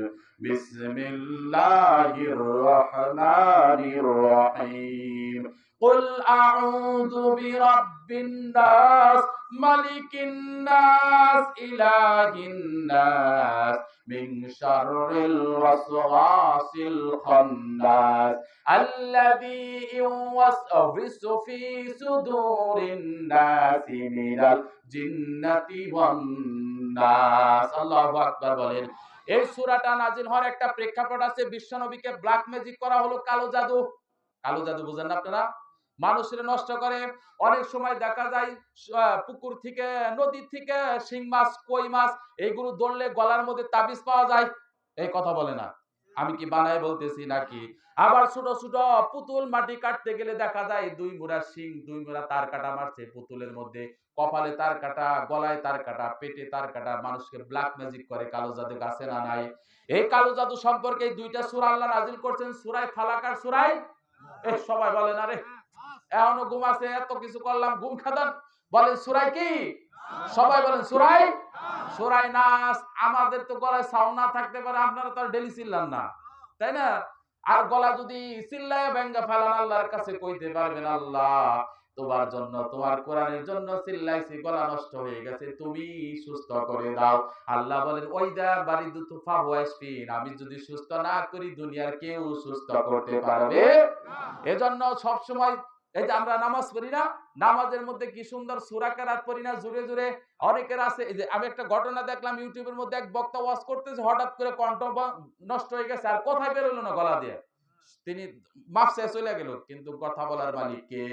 বিসমিল্লাহির রহমানির রহিম। কুল আউযু বিরাব্বিন নাস মালিকিন নাস ইলাহিন নাস মিন শাররিল ওয়াসওয়াসিল খান্নাস আল্লাযী ইউওয়াসওয়িসু ফি সুদুরিন নাসি মিনাল জিন্নাতি ওয়ান নাস। আল্লাহু আকবার বলেন। এই সূরাটা নাজিল হওয়ার একটা প্রেক্ষাপট আছে। বিশ্বনবীকে ব্ল্যাক ম্যাজিক করা হলো, কালো জাদু। কালো জাদু বুঝেন না আপনারা? মানুষের নষ্ট করে। অনেক সময় দেখা যায় পুকুর থেকে, নদী থেকে শিং মাছ, কই মাছ, এইগুলো ধরলে গলার মধ্যে তাবিজ পাওয়া যায়। এই কথা বলে না? আমি কি বানাই বলতেছি নাকি? আবার ছোট ছোট পুতুল মাটি কাটতে গেলে দেখা যায় 2 মুড়া শিং, 2 মুড়া তার কাটা মারছে পুতুলের মধ্যে, কপালে তার কাটা, গলায় তার কাটা, পেটে তার কাটা, মানুষকে ব্ল্যাক ম্যাজিক করে, কালো জাদু আছে না নাই? এই কালো জাদু সম্পর্কে এই 2টা সূরা আল্লাহ নাযিল করছেন, সূরা ফালাক আর সূরা সবাই বলেন আরে এখনো ঘুম আছে, এত কিছু করলাম ঘুম খাদান, বলেন সূরা কি? সবাই বলেন সূরা নাস। আমাদের তো গলায় সাউন্ড না থাকতে পারে, আপনারা তো ডেইলি চিল্লান না, তাই না? আর গলা যদি চিল্লায় ভেঙ্গা ফেলান, আল্লাহর কাছে কইতে পারবেন আল্লাহ তোমার জন্য, তোমার কোরআনের জন্য চিল্লাইছি, গলা নষ্ট হয়ে গেছে, তুমি সুস্থ করে দাও। আল্লাহ বলেন ওইদা বারিদুতু ফাহুয়াসফিন, আমি যদি সুস্থ না করি দুনিয়ার কেউ সুস্থ করতে পারবে না। এজন্য সব সময় এই যে আমরা নামাজ পড়ি না, নামাজের মধ্যে কি সুন্দর সূরা কেরাত পড়ি না জোরে জোরে। অনেকের আছে, এই যে আমি একটা ঘটনা দেখলাম ইউটিউবের মধ্যে, এক বক্তা ওয়াজ করতেছে, হঠাৎ করে কণ্ঠ নষ্ট হয়ে গেছে, আর কোথায় বের হলো না গলা দিয়ে, তিনি মাফ চেয়ে চলে গেল, কিন্তু কথা বলার মালিক কে?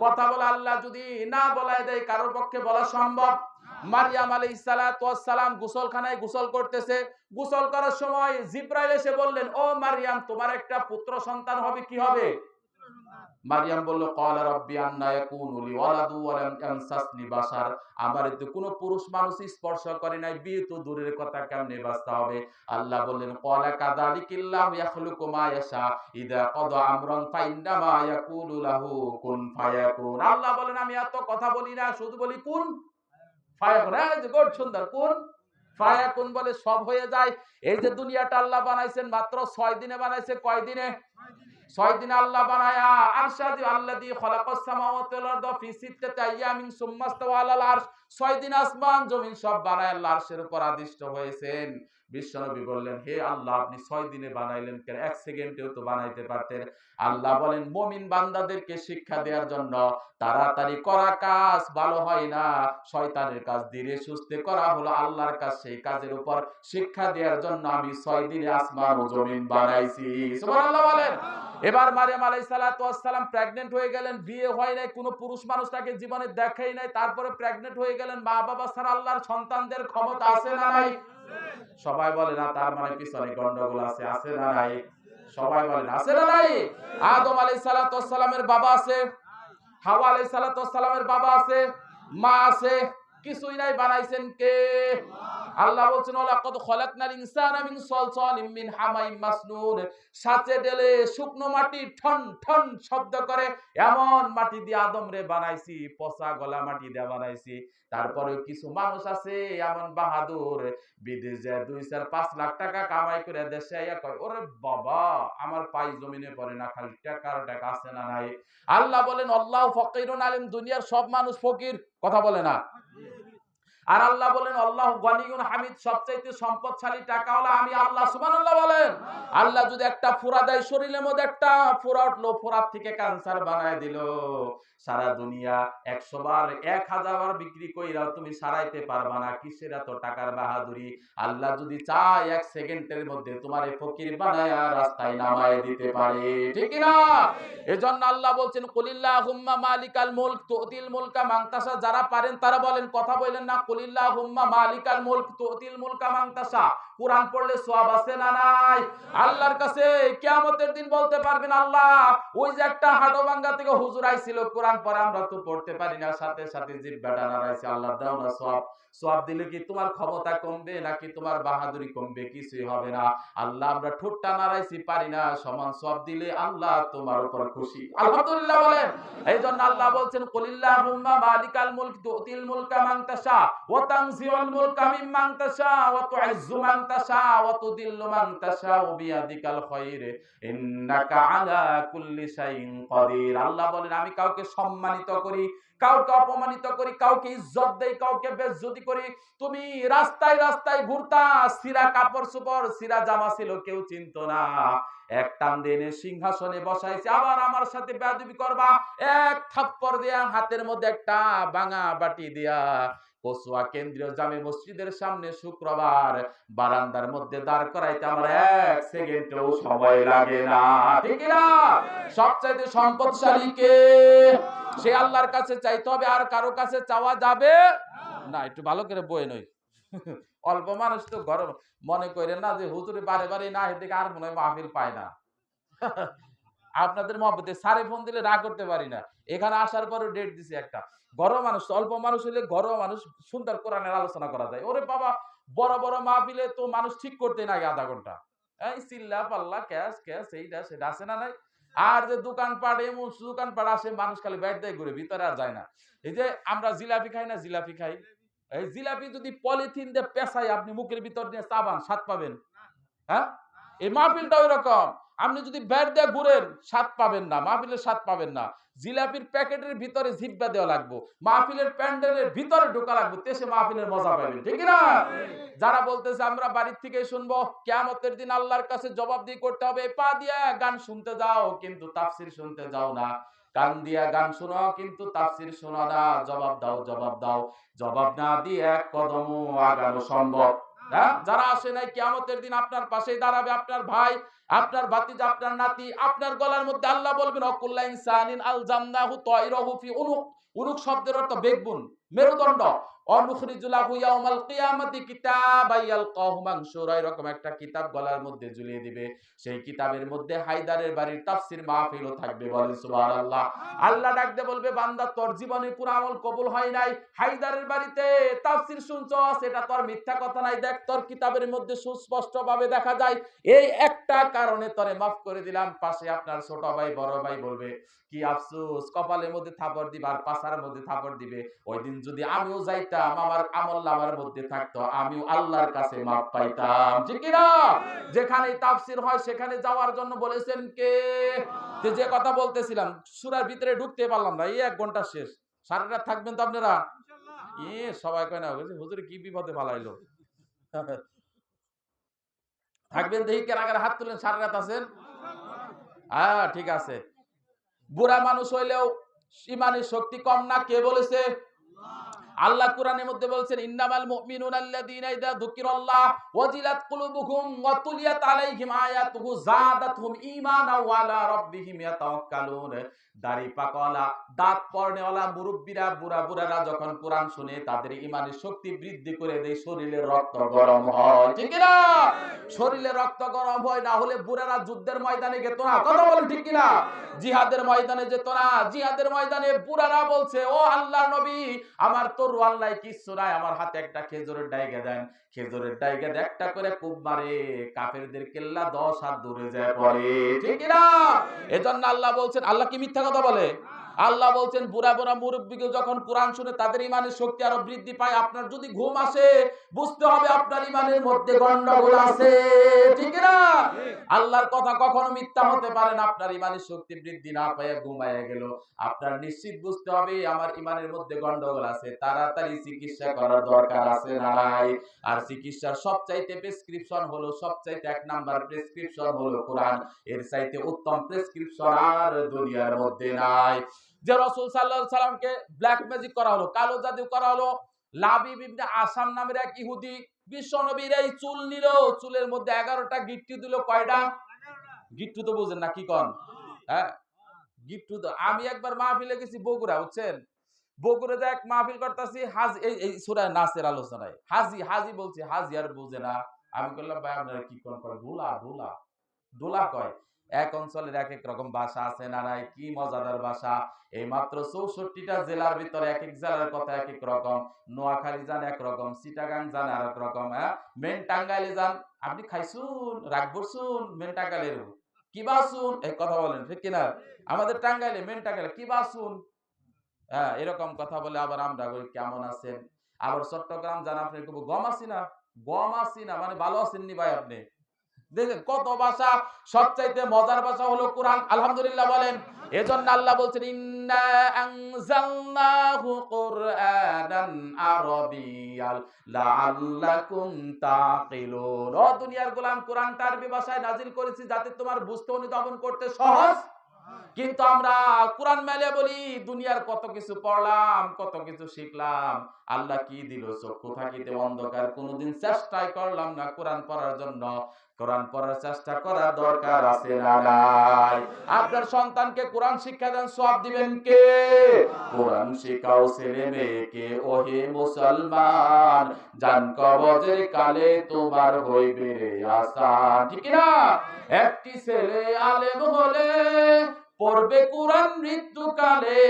কথা বলা আল্লাহ যদি না বলায় দেয়, কারোর পক্ষে বলা সম্ভব? মারিয়াম আলাইহিস সালাতু ওয়াস সালাম গোসলখানায় গোসল করতেছে, গোসল করার সময় জিবরাইল এসে বললেন, ও মারিয়াম তোমার একটা পুত্র সন্তান হবে, কি হবে? মারিয়াম বলল, ক্বালা রাব্বি আন্না ইয়াকুনু লি ওয়ালাদু ওয়া লাম ইয়ামসাসনি বাশার, আমার তো কোনো পুরুষ মানুষ স্পর্শ করে নাই, বিয়ে তো দূরের কথা, কেমনে বাচ্চা হবে? আল্লাহ বললেন, ক্বালা কাযালিকিল্লাহু ইয়াখলুকু মা ইয়াশা ইযা ক্বাদা আমরান ফাইন্নামা ইয়াকুলু লাহু কুন ফায়াকুন। আল্লাহ বলেন আমি এত কথা বলি না, শুধু বলি কুন ফায়াকুন। এই যে গুড সুন্দর, কুন ফায়াকুন বলে সব হয়ে যায়। এই যে দুনিয়াটা আল্লাহ বানাইছেন মাত্র 6 দিনে বানাইছে, কয় দিনে? 6 দিনে আল্লাহ বানায়া আরশাদি আল্লাযী খালাকাস সামাওয়াতি ওয়াল আরদা ফি সিত্তাতি আইয়ামিন সুম্মা ইসতাওয়া আলাল আরশ, 6 দিন আসমান জমিন সব বানায় আল্লাহ আরশের উপর আদিষ্ট হয়েছেন। বিশ্বনবী বললেন, হে আল্লাহ আপনি 6 দিনে বানাইলেন কেন? 1 সেকেন্ডেও তো বানাইতে পারতেন। আল্লাহ বলেন মুমিন বান্দাদেরকে শিক্ষা দেওয়ার জন্য, তাড়াতাড়ি করা কাজ ভালো হয় না, শয়তানের কাজ ধীরে সুস্থে করা হলো আল্লাহর কাজ, সেই কাজের উপর শিক্ষা দেওয়ার জন্য আমি 6 দিনে আসমান ও জমিন বানাইছি। সুবহানাল্লাহ বলেন। এবার মারিয়াম আলাইহিস সালাতু ওয়াস সালাম প্রেগন্যান্ট হয়ে গেলেন, বিয়ে হয় নাই, কোনো পুরুষ মানুষ তাকে জীবনে দেখাই নাই, তারপরে প্রেগন্যান্ট হয়ে গেলেন। মা বাবা ছাড়া আল্লাহর সন্তানদের ক্ষমতা আছে না নাই? সবাই বলে না, তার মানে পিছনে গন্ডগোল আছে, আছে না নাই? সবাই বলেন আছে না নাই? আদম আলাইহিস সালাতু ওয়াস সালামের বাবা আছে, হাওয়া আলাইহিস সালাতু ওয়াস সালামের বাবা আছে, মা আছে, কিছুই নাই, বানাইছেন কে? আল্লাহ বলছেন ওয়ালাকাদ খলাকনাল ইনসানা মিন সালসালিম মিন হামাইম মাসনুন, সাচে ঢেলে শুকনো মাটি ঠন ঠন শব্দ করে এমন মাটি দিয়ে আদম রে বানাইছি, পচা গলা মাটি দিয়ে বানাইছি। তারপরে কিছু মানুষ আছে এমন বাহাদুর, বিদেশ যায় 2-4-5 লাখ টাকা কামাই করে দেশে আইয়া কয়, ওরে বাবা আমার পাই জমিনে পড়ে না, খালি টাকার টাকা আছে না নাই? আল্লাহ বলেন আল্লাহু ফাকিরুন আলিম, দুনিয়ার সব মানুষ ফকির, কথা বলে না। আর আল্লাহ বলেন আল্লাহু গনিয়ুন হামিদ, সবচাইতে সম্পদশালী টাকাওয়ালা আমি আল্লাহ। সুবহানাল্লাহ বলেন। আল্লাহ যদি একটা ফোঁড়া দেয়, শরীরের মধ্যে একটা ফোঁড়া উঠলো, ফোঁড়ার থেকে ক্যান্সার বানায় দিল, সারা দুনিয়া 100 বার 1000 বার বিক্রি কইরাও তুমি সারাইতে পারবা না। কিসের এত টাকার বাহাদুরি? আল্লাহ যদি চায় 1 সেকেন্ডের মধ্যে তোমার এই ফকির বানায়া রাস্তায় নামায় দিতে পারে, ঠিক কি না? এজন্য আল্লাহ বলছেন কুলিল্লাহুম্মা মালিকাল মুলক তুতিল মুলকা মান তাশা, যারা পারেন তারা বলেন, কথা বলেন না। কুলিল্লাহুম্মা মালিকাল মুলক তুতিল মুলকা মান তাশা, কুরআন পড়লে সওয়াব আছে না নাই? আল্লাহর কাছে কিয়ামতের দিন বলতে পারবেন, আল্লাহ ওই যে একটা হাড়ভাঙ্গা থেকে হুজুর আইছিল, কোরআন পড়ে আমরা তো পড়তে পারি না, সাথে সাথে জিহ্বাটা নাড়াইছে, আল্লাহ দাও না সওয়াব। সওয়াব দিলে কি তোমার ক্ষমতা কমবে নাকি তোমার বাহাদুরি কমবে? কিছুই হবে না। আল্লাহ আমরা ঠোঁটটা নাড়াইছি, পারি না, সমান সওয়াব দিলে আল্লাহ তোমার উপর খুশি। আলহামদুলিল্লাহ বলেন। এইজন্য আল্লাহ বলছেন কুলিল্লাহুম্মা মালিকাল মুলক তুতিল মুলকা মান তাশা ওয়া তানজিউল মুলকা মিম্মান তাশা ওয়া তুইজ্জু মান তাশা ওয়া তুদিল্লু মান তাশা বিয়াদিকাল খায়র ইন্নাকা আলা কুল্লি শাইইন কাদির। আল্লাহ বলেন আমি কাউকে সম্মানিত করি, কাউকে অপমানিত করি, কাউকে ইজ্জত দেই, কাউকে বেইজ্জতি করি। তুমি রাস্তায় রাস্তায় ঘুরতা, সিরা কাপড় চোপড়, সিরা জামা ছিল, কেউ চিনতো না, এক টান দিয়ে সিংহাসনে বসাইছে, আবার আমার সাথে বেয়াদবি করবা, এক থাপ্পড় দিয়া হাতের মধ্যে একটা ভাঙা বাটি দিয়া কসুয়া কেন্দ্রীয় জামে মসজিদের সামনে শুক্রবার বারান্দার মধ্যে দাঁড় করাইতে আমার 1 সেকেন্ডও সময় লাগে না, ঠিক না? সবচাইতে সম্পদশালী কে? সে আল্লাহর কাছে চাইতে হবে, আর কারো কাছে চাওয়া যাবে না। একটু ভালো করে বই নই, অল্প মানুষ তো গরম মনে করেন না যে হুজুরে বারে বারে না এদিকে আর মনে হয় মাহফিল পায় না। আপনাদের মহব্বতে স্যারে ফোন দিলে না করতে পারি না। এখানে আসার পরেও ডেট দিছি একটা। ঘরোয়া মানুষ, অল্প মানুষ হইলে ঘরোয়া মানুষ সুন্দর কোরআনের আলোচনা করা যায়। ওরে বাবা! বড়, বড় মাহফিলে তো মানুষ ঠিক করতেই লাগে ০.৫ ঘন্টা। এই চিল্লা পাল্লা ক্যাশ, ক্যাশ এইটা সেটা আছে না নাই? আর যে দোকানপাট এমন দোকানপাট আসে মানুষ খালি বাইর দিয়ে ঘুরে, ভিতরে আর যায় না। এই যে আমরা জিলাপি খাই না, জিলাপি খাই। এই জিলাপি যদি পলিথিন দিয়ে পেঁচাই আপনি মুখের ভিতর দিয়ে চাবান, স্বাদ পাবেন? হ্যাঁ? এই মাহফিলটা ঐরকম। আপনি যদি বের দিয়ে ঘুরেন স্বাদ পাবেন না, মাহফিলের স্বাদ পাবেন না। জিলাপির প্যাকেটের ভিতরে জিহ্বা দেওয়া লাগবে। মাহফিলের প্যান্ডেলের ভিতরে ঢোকা লাগবে। তেসে মাহফিলের মজা পাবেন। ঠিক কি না? যারা বলতেছে আমরা বাড়ির থেকেই শুনবো, কিয়ামতের দিন আল্লাহর কাছে জবাবদিহি করতে হবে। পা দিয়া গান শুনতে যাও কিন্তু তাফসীর শুনতে যাও না। কান দিয়া গান শোনো কিন্তু তাফসীর শোনো না। জবাব দাও, জবাব দাও। জবাব না দিয়ে এক কদমও আগানো সম্ভব। হ্যাঁ? যারা আসে নাই কিয়ামতের দিন আপনার পাশেই দাঁড়াবে আপনার ভাই, আপনার ভাতিজা, আপনার নাতি, আপনার গলার মধ্যে আল্লাহ বলবেন অকুল্লা ইনসানিন আলজামনাহু তায়রাহু ফি উনুক। উনুক শব্দের অর্থ বেকবুন, মেরুদণ্ড। অনুখরিজু লাহু ইয়াউমাল কিয়ামাতি কিতাবান ইয়ালকাহু মানশুরা, এরকম একটা কিতাব গলার মধ্যে ঝুলিয়ে দিবে। সেই কিতাবের মধ্যে হায়দারের বাড়ির তাফসীর মাহফিলও থাকবে। বলেন সুবহানাল্লাহ। আল্লাহ ডাক দিয়ে বলবে বান্দা তোর জীবনে কোন আমল কবুল হয় নাই, হায়দারের বাড়িতে তাফসীর শুনছস, এটা তোর মিথ্যা কথা নাই। দেখ তোর কিতাবের মধ্যে সুস্পষ্টভাবে দেখা যায় এই একটা কারণে তোরে মাফ করে দিলাম। পাশে আপনার ছোট ভাই বড় ভাই বলবে কি আফসোস, কপালের মধ্যে থাপড় দিবে আর পাছার মধ্যে থাপড় দিবে। ওই দিন যদি আমিও যাইতাম আমার আমলনামার মধ্যে থাকতো, আমিও আল্লাহর কাছে মাফ পাইতাম। ঠিক কি না? যেখানে তাফসীর হয় সেখানে যাওয়ার জন্য বলেছেন কে? যে কথা বলতেছিলাম সূরার ভিতরে ঢুকতে পারলাম না, এই ১ ঘন্টা শেষ। সারা রাত থাকবেন তো আপনারা? সবাই কয় না হুজুর কি বিপদে ফালাইলো। থাকবেন দেখি কারা কারা হাত তুলেন, সারা রাত আছেন? হ্যাঁ ঠিক আছে। বুড়া মানুষ হইলেও ইমানের শক্তি কম না, কে বলেছে? আল্লাহ কোরআনের মধ্যে বলছেন ইন্নামাল মুমিনুনা আল্লাযীনা ইযা যুকিরাল্লাহ ওয়াজিলাত কুলুবুহুম ওয়া তুলিয়াত আলাইহিম আয়াতুহু যাদাতহুম ঈমানা ওয়া আলা রাব্বিহিম ইয়াতাওয়াক্কালুন। দাড়ি পাকওয়ালা, দাঁত পড়নেওয়ালা মুরব্বিরা, বুড়া-বুড়ারা যখন কোরআন শুনে তাদের ঈমানের শক্তি বৃদ্ধি করে দেয়, শরীরের রক্ত গরম হয়। ঠিক কি না? শরীরে রক্ত গরম হয়, না হলে বুড়ারা যুদ্ধের ময়দানে যেত না। কথা বলেন ঠিক কি না? জিহাদের ময়দানে যেত না। জিহাদের ময়দানে বুড়ারা বলছে ও আল্লাহর নবী আমার তরোয়াল নাই, কিচ্ছু নাই, আমার হাতে একটা খেজুরের ডাইগা দেন। খেজুরের ডাইগা একটা করে কুব মারে, কাফেরদের কেল্লা ১০ হাত দূরে যায় পড়ে। ঠিক কি না? এজন্য আল্লাহ বলছেন, আল্লাহ কি মিথ্যা কথা বলে? আল্লাহ বলছেন বুড়া বুড়া মুরব্বিকে যখন কোরআন শুনে তাদের ইমানের শক্তি আরো বৃদ্ধি পায়। আপনার যদি ঘুম আসে বুঝতে হবে আপনার ইমানের মধ্যে গন্ডগোল আছে। ঠিক না? আল্লাহর কথা কখনো মিথ্যা হতে পারে না। আপনার ইমানের শক্তি বৃদ্ধি না পেয়ে ঘুমায় গেল, আপনার নিশ্চিত বুঝতে হবে আমার ইমানের মধ্যে গন্ডগোল আছে। তাড়াতাড়ি চিকিৎসা করার দরকার আছে না নাই? আর চিকিৎসার সবচাইতে প্রেসক্রিপশন হলো, সবচাইতে ১ নাম্বার প্রেসক্রিপশন হলো কোরআন। এর চাইতে উত্তম প্রেসক্রিপশন আর দুনিয়ার মধ্যে নাই। যে রাসূল সাল্লাল্লাহু আলাইহি সাল্লামকে ব্ল্যাক ম্যাজিক করা হলো, কালো জাদু করা হলো। লাবিব ইবনে আসাম নামের এক ইহুদি বিশ্ব নবীর এই চুল নিল, চুলের মধ্যে ১১টা গিট্টু দিল। কয়টা গিট্টু? তো বুঝেন না কি কন? হ্যাঁ গিট্টু তো। আমি একবার মাহফিলে গেছি বগুড়া, বুঝছেন? বগুড়া যায় এক মাহফিল করতেছি, হাজি এই সূরা নাসের আলোচনায় হাজি হাজি বলছে, হাজি আর বুঝে না। আমি বললাম ভাই আপনারা কি কোন কয়? ডোলা ডোলা ডোলা কয়। এক অঞ্চলের এক এক রকম ভাষা আছে না নাই? কি মজাদার ভাষা। এই মাত্র ৬৪টা জেলার ভিতরে এক এক জেলার কথা এক এক রকম। নোয়াখালী যান এক রকম, চিটাগাং যান আর এক রকম। হ্যাঁ মেন টাঙ্গাইলে যান, আপনি খাইছুন রাগ করছুন মেন টাঙ্গাইলের কি বাসুন, এই কথা বলেন ঠিক কিনা? আমাদের টাঙ্গাইলে মেন টাঙ্গাইলে কি বাসুন, হ্যাঁ এরকম কথা বলে। আবার আমরা বলি কেমন আছেন। আবার চট্টগ্রাম যান, আপনি গম আছি না, গম আছি না মানে ভালো আছেননি ভাই আপনি। দেখেন কত ভাষা। সবচাইতে মজার ভাষা হলো কোরআন। আলহামদুলিল্লাহ বলেন। এজন্য আল্লাহ বলছেন ইন্না আনজালনাহু কুরআনান আরাবিয়াল লাআল্লাকুম তাকিলুন। ও দুনিয়ার গোলাম, কোরআনটা আরবি ভাষায় নাজিল করেছি যাতে তোমার বুঝতে অনুধাবন করতে সহজ। কিন্তু আমরা কোরআন মেলে বলি দুনিয়ার কত কিছু পড়লাম, কত কিছু শিখলাম। আল্লাহ কি দিল? চক্ষু থাকিতে অন্ধকার। কোনদিন চেষ্টাই করলাম না কোরআন পড়ার জন্য। কোরআন পড়ার চেষ্টা করার দরকার আছে না নাই? আপনার সন্তানকে কোরআন শিক্ষা দেন, সওয়াব দিবেন কে? কোরআন শিখাও ছেলে মেয়েকে, ওহে মুসলমান, জান কবজের কালে তোমার হইবে রে আসান। ঠিক না? একটি ছেলে আলেম হলে পড়বে কোরআন মৃত্যুকালে,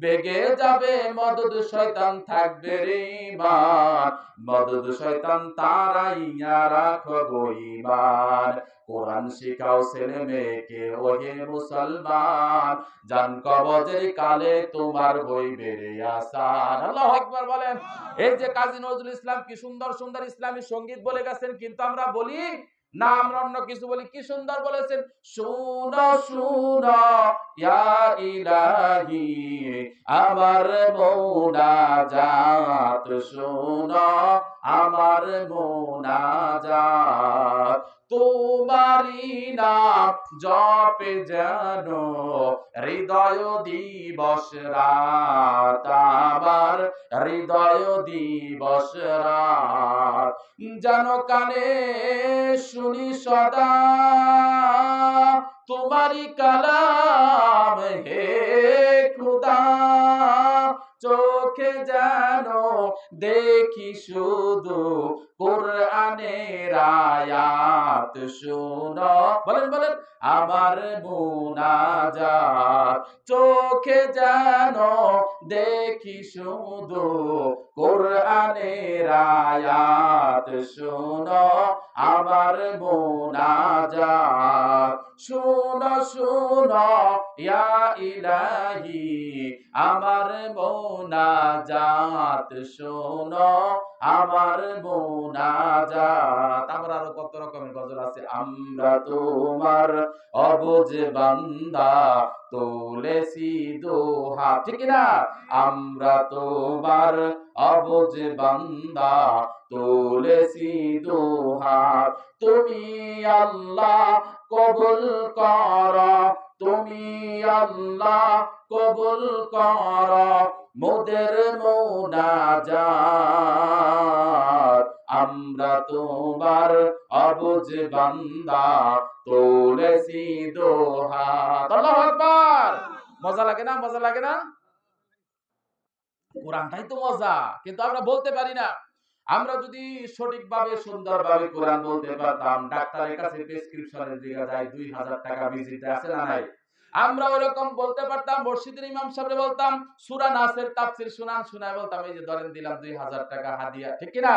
বেগে যাবে মদদ শয়তান থাকবে রে ঈমান, মদদ শয়তান তারাইয়া রাখো গো ঈমান। কোরআন শিখাও ছেলে মেয়েকে, ওহে মুসলমান, জান কবজের কালে তোমার হইবে রে আসান। আল্লাহু আকবার বলেন। এই যে কাজী নজরুল ইসলাম কি সুন্দর সুন্দর ইসলামী সঙ্গীত বলে গেছেন, কিন্তু আমরা বলি না, আমরা অন্য কিছু বলি। কি সুন্দর বলেছেন, শুনো শুনো ইয়া ইলাহি আমার মুনাজাত, শুনো আমার মুনাজাত, তোমারি নাম জপে যেন হৃদয় দিবস রাত, আমার হৃদয় দিবস রাত, যেন কানে শুনি সদা তোমারি কালাম হে খুদা, চোখে যেন দেখি শুধু কোরআনের আয়াত, শুনো বলেন বলেন আমার মুনাজাত, চোখে যেন দেখি শুধু কোরআনের আয়াত, শুনো আমার মুনাজাত, শুনো শুনো ইয়া ইলাহি আমার মুনাজাত, শুনো আমার মুনাজাত। আবার আরো কত রকমের গজল আছে। আমরা তোমার অবুঝ বান্দা, তুলেছি দোহা। ঠিক না? আমরা তোমার অবুঝ বান্দা, তুলেছি দোহা, তুমি আল্লাহ কবুল কর, তুমি আল্লাহ কবুল কর মোদের মুনাজাত, আমরা তোমার অবুঝ বান্দা, তুলেছি দোহা। আল্লাহু আকবার। মজা লাগে না? মজা লাগে না? কোরআনটাই তো মজা, কিন্তু আমরা বলতে পারি না। আমরা যদি সঠিকভাবে সুন্দরভাবে কোরআন বলতে পারতাম, ডাক্তারের কাছে প্রেসক্রিপশনের দিকে যায় 2000 টাকা ভিজিট আছে না নাই? আমরা ওইরকম বলতে পারতাম, মসজিদের ইমাম সাহেবরে বলতাম সূরা নাসের তাফসীর শুনান, শোনায় বলতাম এই যে ধরেন দিলাম 2000 টাকা হাদিয়া। ঠিক কি না?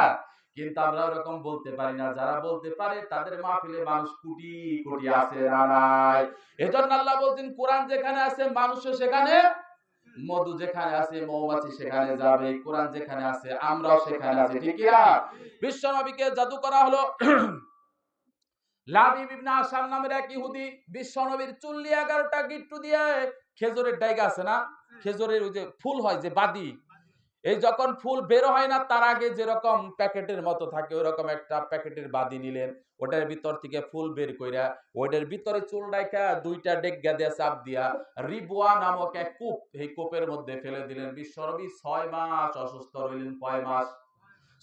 কিন্তু আমরা ওরকম বলতে পারি না। যারা বলতে পারে তাদের মাহফিলে মানুষ কোটি কোটি আছে না নাই? এজন্য আল্লাহ বলছেন কোরআন যেখানে আছে মানুষও সেখানে, মধু যেখানে আছে মৌমাছি সেখানে যাবে, কোরআন যেখানে আছে আমরাও সেখানে আছি। ঠিক কি না? বিশ্ব নবীকে জাদু করা হলো। লাবিব ইবনে আশার নামের এক ইহুদি বিশ্ব নবীর চুল্লি 11টা গিট্টু দিয়ে, খেজুরের ডাইগা আছে না, খেজুরের ওই যে ফুল হয় যে বাদি, এই যখন ফুল বের হয় না তার আগে যেরকম প্যাকেটের মতো থাকে ওরকম একটা প্যাকেটের বাদি নিলেন, ওটার ভিতর থেকে ফুল বের কইরা ওটার ভিতরে চুল ডাইকা 2টা ডেগা দিয়ে চাপ দিয়া রিবওয়া নামক এক কূপ, এই কূপের মধ্যে ফেলে দিলেন। বিশ্বনবী 6 মাস অসুস্থ রইলেন। কয় মাস?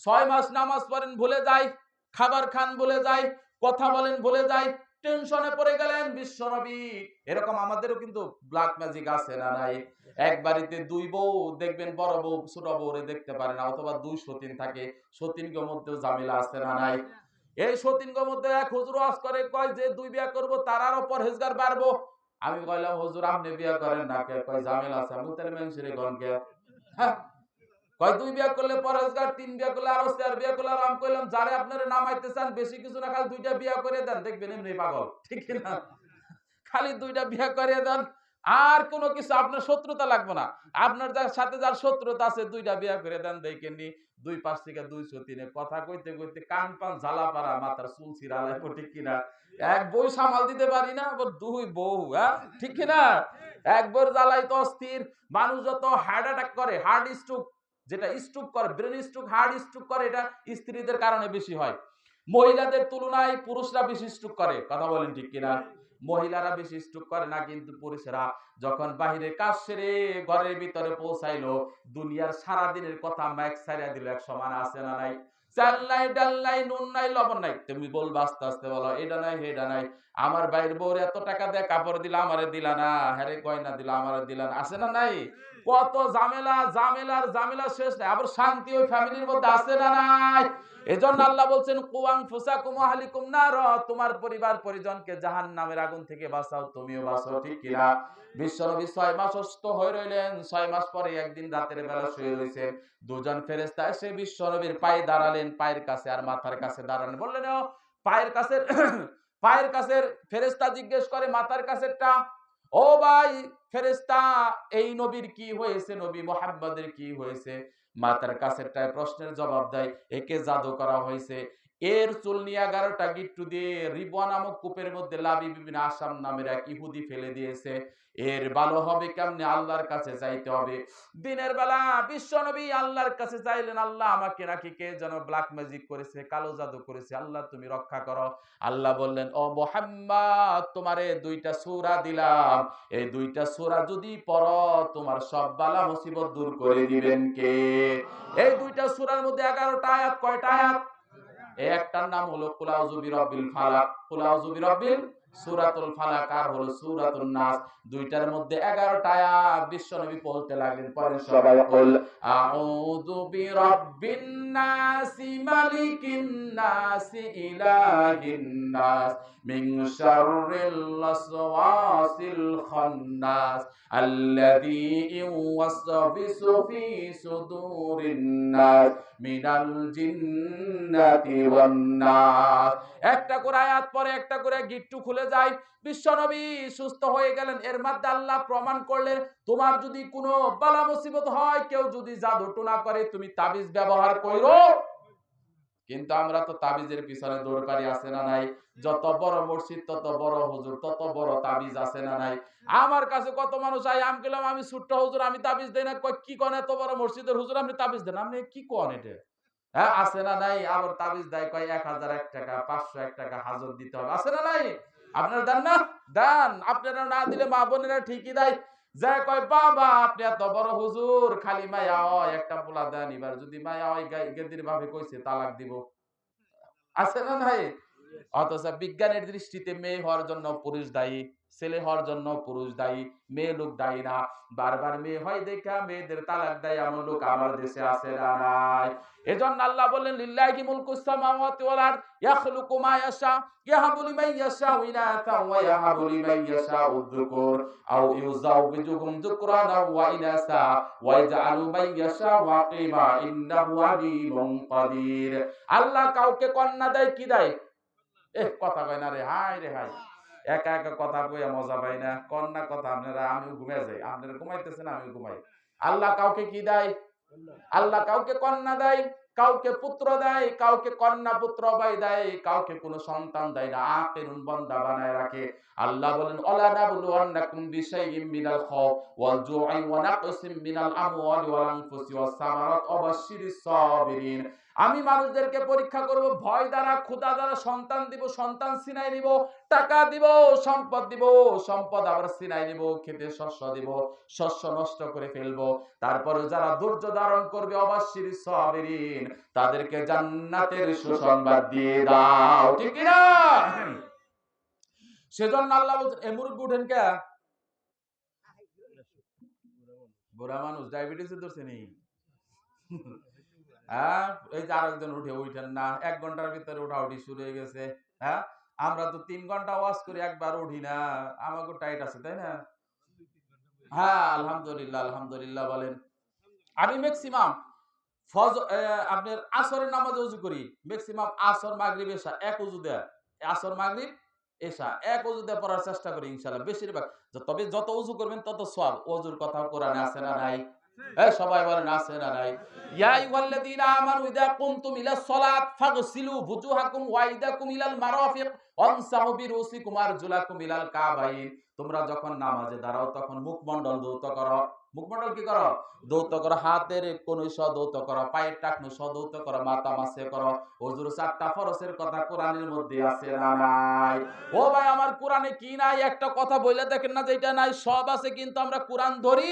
6 মাস নামাজ পড়েন ভুলে যায়, খাবার খান ভুলে যায়, কথা বলেন ভুলে যায়, টেনশনে পড়ে গেলেন বিশ্বনবী। এরকম আমাদেরও কিন্তু ব্ল্যাক ম্যাজিক আছে না নাই? এক বাড়িতে 2 বউ দেখবেন, বড় বউ ছোট বউরে দেখতে পারে না, অথবা 2 সতীন থাকে, সতীনগো মধ্যেও ঝামেলা আছে না নাই? এই সতীনগো মধ্যে এক হুজুর ওয়াজ করে, কয় যে 2 বিয়া করব তার আরো পরহেজগার বাড়বো। আমি কইলাম হুজুর আপনি বিয়া করেন না কে? কয় ঝামেলা আছে। আমি তাহলে মানুষের গনকে হ্যাঁ, কয় 2 বিয়া করলে পরহেজগার, 3 বিয়া করলে আরো 4 বিয়া করলে আরাম। কইলাম যারে আপনারা নামাইতে চান বেশি কিছু না, খালি 2টা বিয়া করে দেন, দেখবেন এমনি পাগল। ঠিক না? খালি 2টা বিয়া করে দেন, আর কোনো কিছু আপনার শত্রুতা লাগবে না। আপনার যার সাথে যার শত্রুতা আছে 2টা বিয়া করে দেন, দেখেন নি 2 পাশ থেকে 203 কথা কইতে কইতে কান পান ঝালা পারা, মাথার চুল ছিঁড়া লাগবে। ঠিক কিনা? এক বউ সামাল দিতে পারি না, আবার 2 বউ। হ্যাঁ, ঠিক কিনা? একবার জ্বালাই তো অস্থির। মানুষ যত হার্ট অ্যাটাক করে, হার্ট স্ট্রোক, যেটা স্ট্রোক করে, ব্রেন স্ট্রোক, হার্ট স্ট্রোক করে, এটা স্ত্রীদের কারণে বেশি হয়। মহিলাদের তুলনায় পুরুষরা বেশি স্ট্রোক করে। কথা বলেন ঠিক কিনা? মহিলারা বেশি স্ট্রোক করে না, কিন্তু পুরুষেরা যখন বাহিরে কাজ সেরে ঘরের ভিতরে পৌঁছাইলো, দুনিয়ার সারা দিনের কথা ম্যাক ছাইরা দিল, এক সমান আছে না নাই? চাল নাই, ডাল নাই, নুন নাই, লবণ নাই। তুমি বলবা আস্তে আস্তে বলো, এটা নাই হেডা নাই। আমার ভাইয়ের বউর এত টাকা দিয়ে কাপড় দিলা, আমারে দিলা না। হ্যারে গয়না দিলা, আমারে দিলা না। আছে না নাই? কত ঝামেলা, ঝামেলার ঝামেলা শেষ নাই। আবার শান্তি ওই ফ্যামিলির মধ্যে আছে না নাই? এজন্য আল্লাহ বলছেন কু আনফুসাকুম ওয়া আহলিকুম নার, তোমার পরিবার পরিজনকে জাহান্নামের আগুন থেকে বাঁচাও, তুমিও বাঁচো, ঠিক কি না? বিশ্বনবী 6 মাস অসুস্থ হয়ে রইলেন। 6 মাস পরে একদিন রাতের বেলা শুয়ে রইছেন। দুজন ফেরেশতা এসে বিশ্বনবীর পায়ে দাঁড়ালেন, পায়ের কাছে আর মাথার কাছে দাঁড়ালেন। বললেন, ও পায়ের কাছের পায়ের কাছের ফেরেশতা জিজ্ঞেস করে মাথার কাছেরটা, ও ভাই ফেরেশতা, এই নবীর কি হয়েছে? নবী মুহাম্মদের কি হয়েছে? মাথার কাছেরটায় প্রশ্নের জবাব দেয়, একে জাদু করা হয়েছে। এর চুল নিয়ে 11টা গিট্টু দিয়ে রিবওয়া নামক কূপের মধ্যে লাবিব ইবনে আসাম নামের এক ইহুদি ফেলে দিয়েছে। এর ভালো হবে কেমনে? আল্লাহর কাছে চাইতে হবে। দিনের বেলা বিশ্বনবী আল্লাহর কাছে চাইলেন, আল্লাহ আমাকে নাকি কে যেন ব্ল্যাক ম্যাজিক করেছে, কালো জাদু করেছে, আল্লাহ তুমি রক্ষা করো। আল্লাহ বললেন, ও মুহাম্মদ, তোমারে 2টা সূরা দিলাম, এই 2টা সূরা যদি পড়ো তোমার সব বালা মুসিবত দূর করে দিবেন কে? এই 2টা সূরার মধ্যে 11টা আয়াত। কয়টা আয়াত? একটার নাম হলো কুল আউযু বিরাব্বিল ফালাক, কুল আউযু বিরাব্বিল সূরাতুল ফালাক, আর হলো সূরাতুন নাস। 2টার মধ্যে 11টা আয়াত। বিশ্বনবী বলতে লাগলেন, পড়েন সবাই, কুল আউযু বিরাব্বিন নাসি মালিকিন নাসি ইলাহিন নাস মিন শাররিল ওয়াসওয়াসিল খান্নাস আল্লাযী ইউওয়াসবিসু ফি সুদুরিন নাস মিনাল জিন্নাতি ওয়ান নাস। একটা করে আয়াত পরে একটা করে গিট্টু খুলে যায়। বিশ্বনবী সুস্থ হয়ে গেলেন। এর মধ্যে আল্লাহ প্রমাণ করলেন, তোমার যদি কোনো বালা মুসিবত হয়, কেউ যদি জাদু টোনা করে, তুমি তাবিজ ব্যবহার করো। কিন্তু আমরা তো তাবিজের পিছনে দৌড়পাড়ি, আছে না নাই? যত বড় মসজিদ তত বড় হুজুর, তত বড় তাবিজ, আছে না নাই? আমার কাছে কত মানুষ আই, আমি গেলাম, আমি ছোট্ট হুজুর, আমি তাবিজ দেই না। কয় কি কোন? এত বড় মসজিদের হুজুর আপনি তাবিজ দেন? আপনি কি কোন এটা? হ্যাঁ, আছে না নাই? আবার তাবিজ দেয়, কয় 1001 টাকা, 501 টাকা হাজত দিতে হবে, আছে না নাই? আপনারা দেন না? দেন। আপনারা না দিলে মা বোনেরা ঠিকই দেয়। যে কয়, বাবা আপনি এত বড় হুজুর, খালি মায়া হয়, একটা পোলা দেন, এবার যদি মায়া হয় গেদির ভাবে কইছে তালাক দিব, আছে না নাই? অথচ বিজ্ঞানের দৃষ্টিতে মেয়ে হওয়ার জন্য পুরুষ দায়ী, ছেলে হওয়ার জন্য পুরুষ দায়ী, মেয়ে লোক দায়ী না। বারবার মেয়ে হয় দেখা মেয়েদের তালাক দেয় এমন লোক আমার দেশে আছে না নাই? এজন্য আল্লাহ বললেন, লিল্লাহি মুলকুস সামাওয়াতি ওয়াল আরদ ইয়াখলুকু মা ইয়াশা ইয়াহাবু লিমান ইয়াশাউ ইনাসা ওয়া ইয়াহাবু লিমান ইয়াশাউ যুকুর আও ইউযাওবিজুহুম যুকরানা ওয়া ইনাসা ওয়া ইয়াজআলু মান ইয়াশাউ আকিমা ইন্নাহু আলিমুন কাদির। আল্লাহ কাউকে কন্যা দেয়, কি দেয়? কথা কয় না রে, হাই রে হাই, একা একা কথা কইয়া মজা পাই না। কন্যা কথা আপনারা, আমিও ঘুমিয়ে যাই, আপনারা ঘুমাইতেছেন, আমিও ঘুমাই। আল্লাহ কাউকে কি দেয়? আল্লাহ কাউকে কন্যা দেয়, কাউকে পুত্র দেয়, কাউকে কন্যা পুত্র ভাই দেয়, কাউকে কোনো সন্তান দেয় না। আখিরুন বান্দা বানায় রাখে। আল্লাহ বলেন, ওয়ালা নাবলুওয়ান্নাকুম বিশাইইম মিনাল খাউফ ওয়াল জু'i ওয়া নাকসিম মিনাল আমওয়ালি ওয়াল আনফুসি ওয়াস সামারাত ওয়া বাশশিরিস সাবিরিন। আমি মানুষদেরকে পরীক্ষা করব, ভয় দ্বারা, ক্ষুধা দ্বারা, সন্তান দিব, সন্তান ছিনাই নিব, টাকা দিব, সম্পদ দিব, সম্পদ আবার ছিনাই নিব, খেতে শস্য দিব, শস্য নষ্ট করে ফেলবো। তারপরে যারা ধৈর্য ধারণ করবে, অবাশশিরিস সাবিরিন, তাদেরকে জান্নাতের সুসংবাদ দিয়ে দাও, ঠিক কি না? সেজন্য আল্লাহ বলছেন, এ মুরব্বি উঠেন কে? বুড়া মানুষ ডায়াবেটিসে ধরছে নি? হ্যাঁ, এই যে আরেকজন উঠে, উঠেন না। 1 ঘন্টার ভিতরে উঠাউঠি শুরু হয়ে গেছে। হ্যাঁ, আমরা তো 3 ঘন্টা ওয়াজ করি, একবার উঠি না। আমাকে টাইট আছে, তাই না? হ্যাঁ, আলহামদুলিল্লাহ, আলহামদুলিল্লাহ বলেন। আমি ম্যাক্সিমাম আপনার আসরের নামাজে ওযু করি। ম্যাক্সিমাম আসর, মাগরিব, এশা এক ওযু দেয়া। আসর, মাগরিব, এশা এক ওযু দিয়ে পড়ার চেষ্টা করি ইনশাআল্লাহ বেশিরভাগ। তবে যত ওযু করবেন তত সওয়াব। ওযুর কথা কোরআনে আছে না নাই? সবাই বলেন, আছে না নাই? ইয়া আইয়ুহাল্লাযীনা আমানু ইযা কুমতুম ইলাস সালাত ফাগসিলু বুজুহাকুম ওয়া আইদাকুম ইলাল মারাফিক ওয়ামসাহু বিরুসিকুম আরজুলাকুম ইলাল কাবাইন। তোমরা যখন নামাজে দাঁড়াও তখন মুখমণ্ডল ধৌত করো। মুখমণ্ডল কি করো? ধৌত করো। হাতের কনুই সহ ধৌত করো, পায়ের টাকনু সহ ধৌত করো, মাথা মাসে করো। হুজুর 4টা ফরজের কথা কোরআনের মধ্যে আছে না নাই? ও ভাই আমার, কোরআনে কি নাই? একটা কথা বলে দেখেন না যেটা নাই। সব আছে, কিন্তু আমরা কোরআন ধরি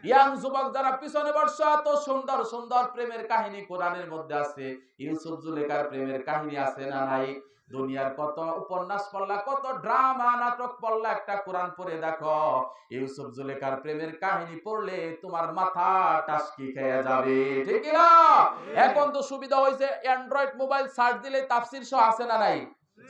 ইয়াং যুবক যারা পিছনে বসছো, এত সুন্দর সুন্দর প্রেমের কাহিনী কোরআনের মধ্যে আছে। ইউসুফ জুলেখার প্রেমের কাহিনী আছে না নাই? দুনিয়ার কত উপন্যাস পড়লা, কত ড্রামা নাটক পড়লা, একটা কোরআন পড়ে দেখো, ইউসুফ জুলেখার প্রেমের কাহিনী পড়লে তোমার মাথা টাসকি খেয়ে যাবে, ঠিক না? এখন তো সুবিধা হয়েছে, অ্যান্ড্রয়েড মোবাইল সার্চ দিলে তাফসীর সহ আছে না নাই?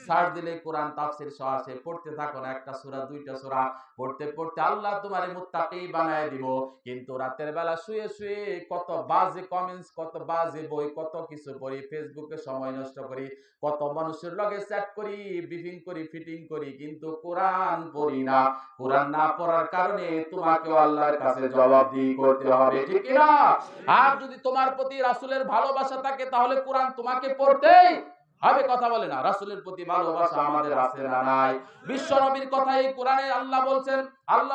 সার্চ দিলে কোরআন তাফসীর সহ আসে। পড়তে থাকো না, একটা সূরা দুইটা সূরা পড়তে পড়তে আল্লাহ তোমারে মুত্তাকি বানায় দিব। কিন্তু রাতের বেলা শুয়ে শুয়ে কত বাজে কমেন্টস, কত বাজে বই, কত কিছু পড়ি, ফেসবুকে সময় নষ্ট করি, কত মানুষের লগে চ্যাট করি, ব্রিফিং করি, ফিটিং করি, কিন্তু কোরআন পড়ি না। কোরআন না পড়ার কারণে তোমাকে আল্লাহর কাছে জবাবদিহি করতে হবে, ঠিক না? আর যদি তোমার প্রতি রাসূলের ভালোবাসা থাকে তাহলে কোরআন তোমাকে পড়তেই হবে। কথা বলে না? রাসূলের প্রতি ভালোবাসা আমাদের আছে না নাই? বিশ্ব নবীর কথা এই কোরআনে আল্লাহ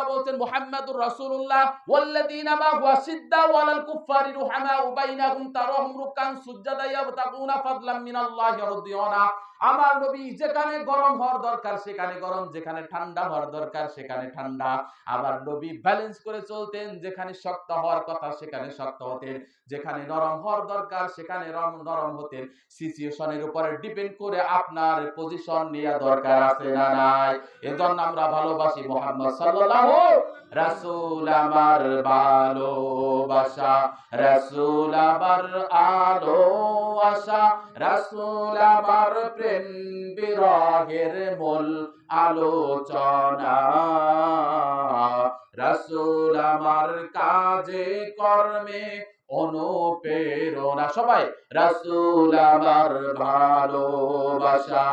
বলছেন মুহাম্মাদুর রাসূলুল্লাহ ওয়াল্লাযীনা মা'হু আশিদ্দাউ আলাল কুফফারি রুহামাউ বাইনাহুম তারাহুম রুকান সুজদান ইয়াবতাগুনা ফাদলাম মিনাল্লাহি ওয়া রিদওয়ানা। আমার নবী যেখানে গরম হওয়ার দরকার সেখানে গরম, যেখানে ঠান্ডা হওয়ার দরকার সেখানে ঠান্ডা। আবার নবী ব্যালেন্স করে চলতেন, যেখানে শক্ত হওয়ার কথা সেখানে শক্ত হতেন, যেখানে নরম হওয়ার দরকার সেখানে নরম হতেন। সিচুয়েশনের উপরে ডিপেন্ড করে আপনার পজিশন নেওয়া দরকার আছে না নাই? এজন্য আমরা ভালোবাসি মুহাম্মদ সাল্লাল্লাহু। রাসূল আমার ভালোবাসা, রাসূল আমার আলো আশা, রাসূল আমার প্রেম বিরহের মূল আলোচনা, রাসূল আমার কাজে কর্মে অনুপ্রেরণা। সবাই রাসূল আমার ভালোবাসা।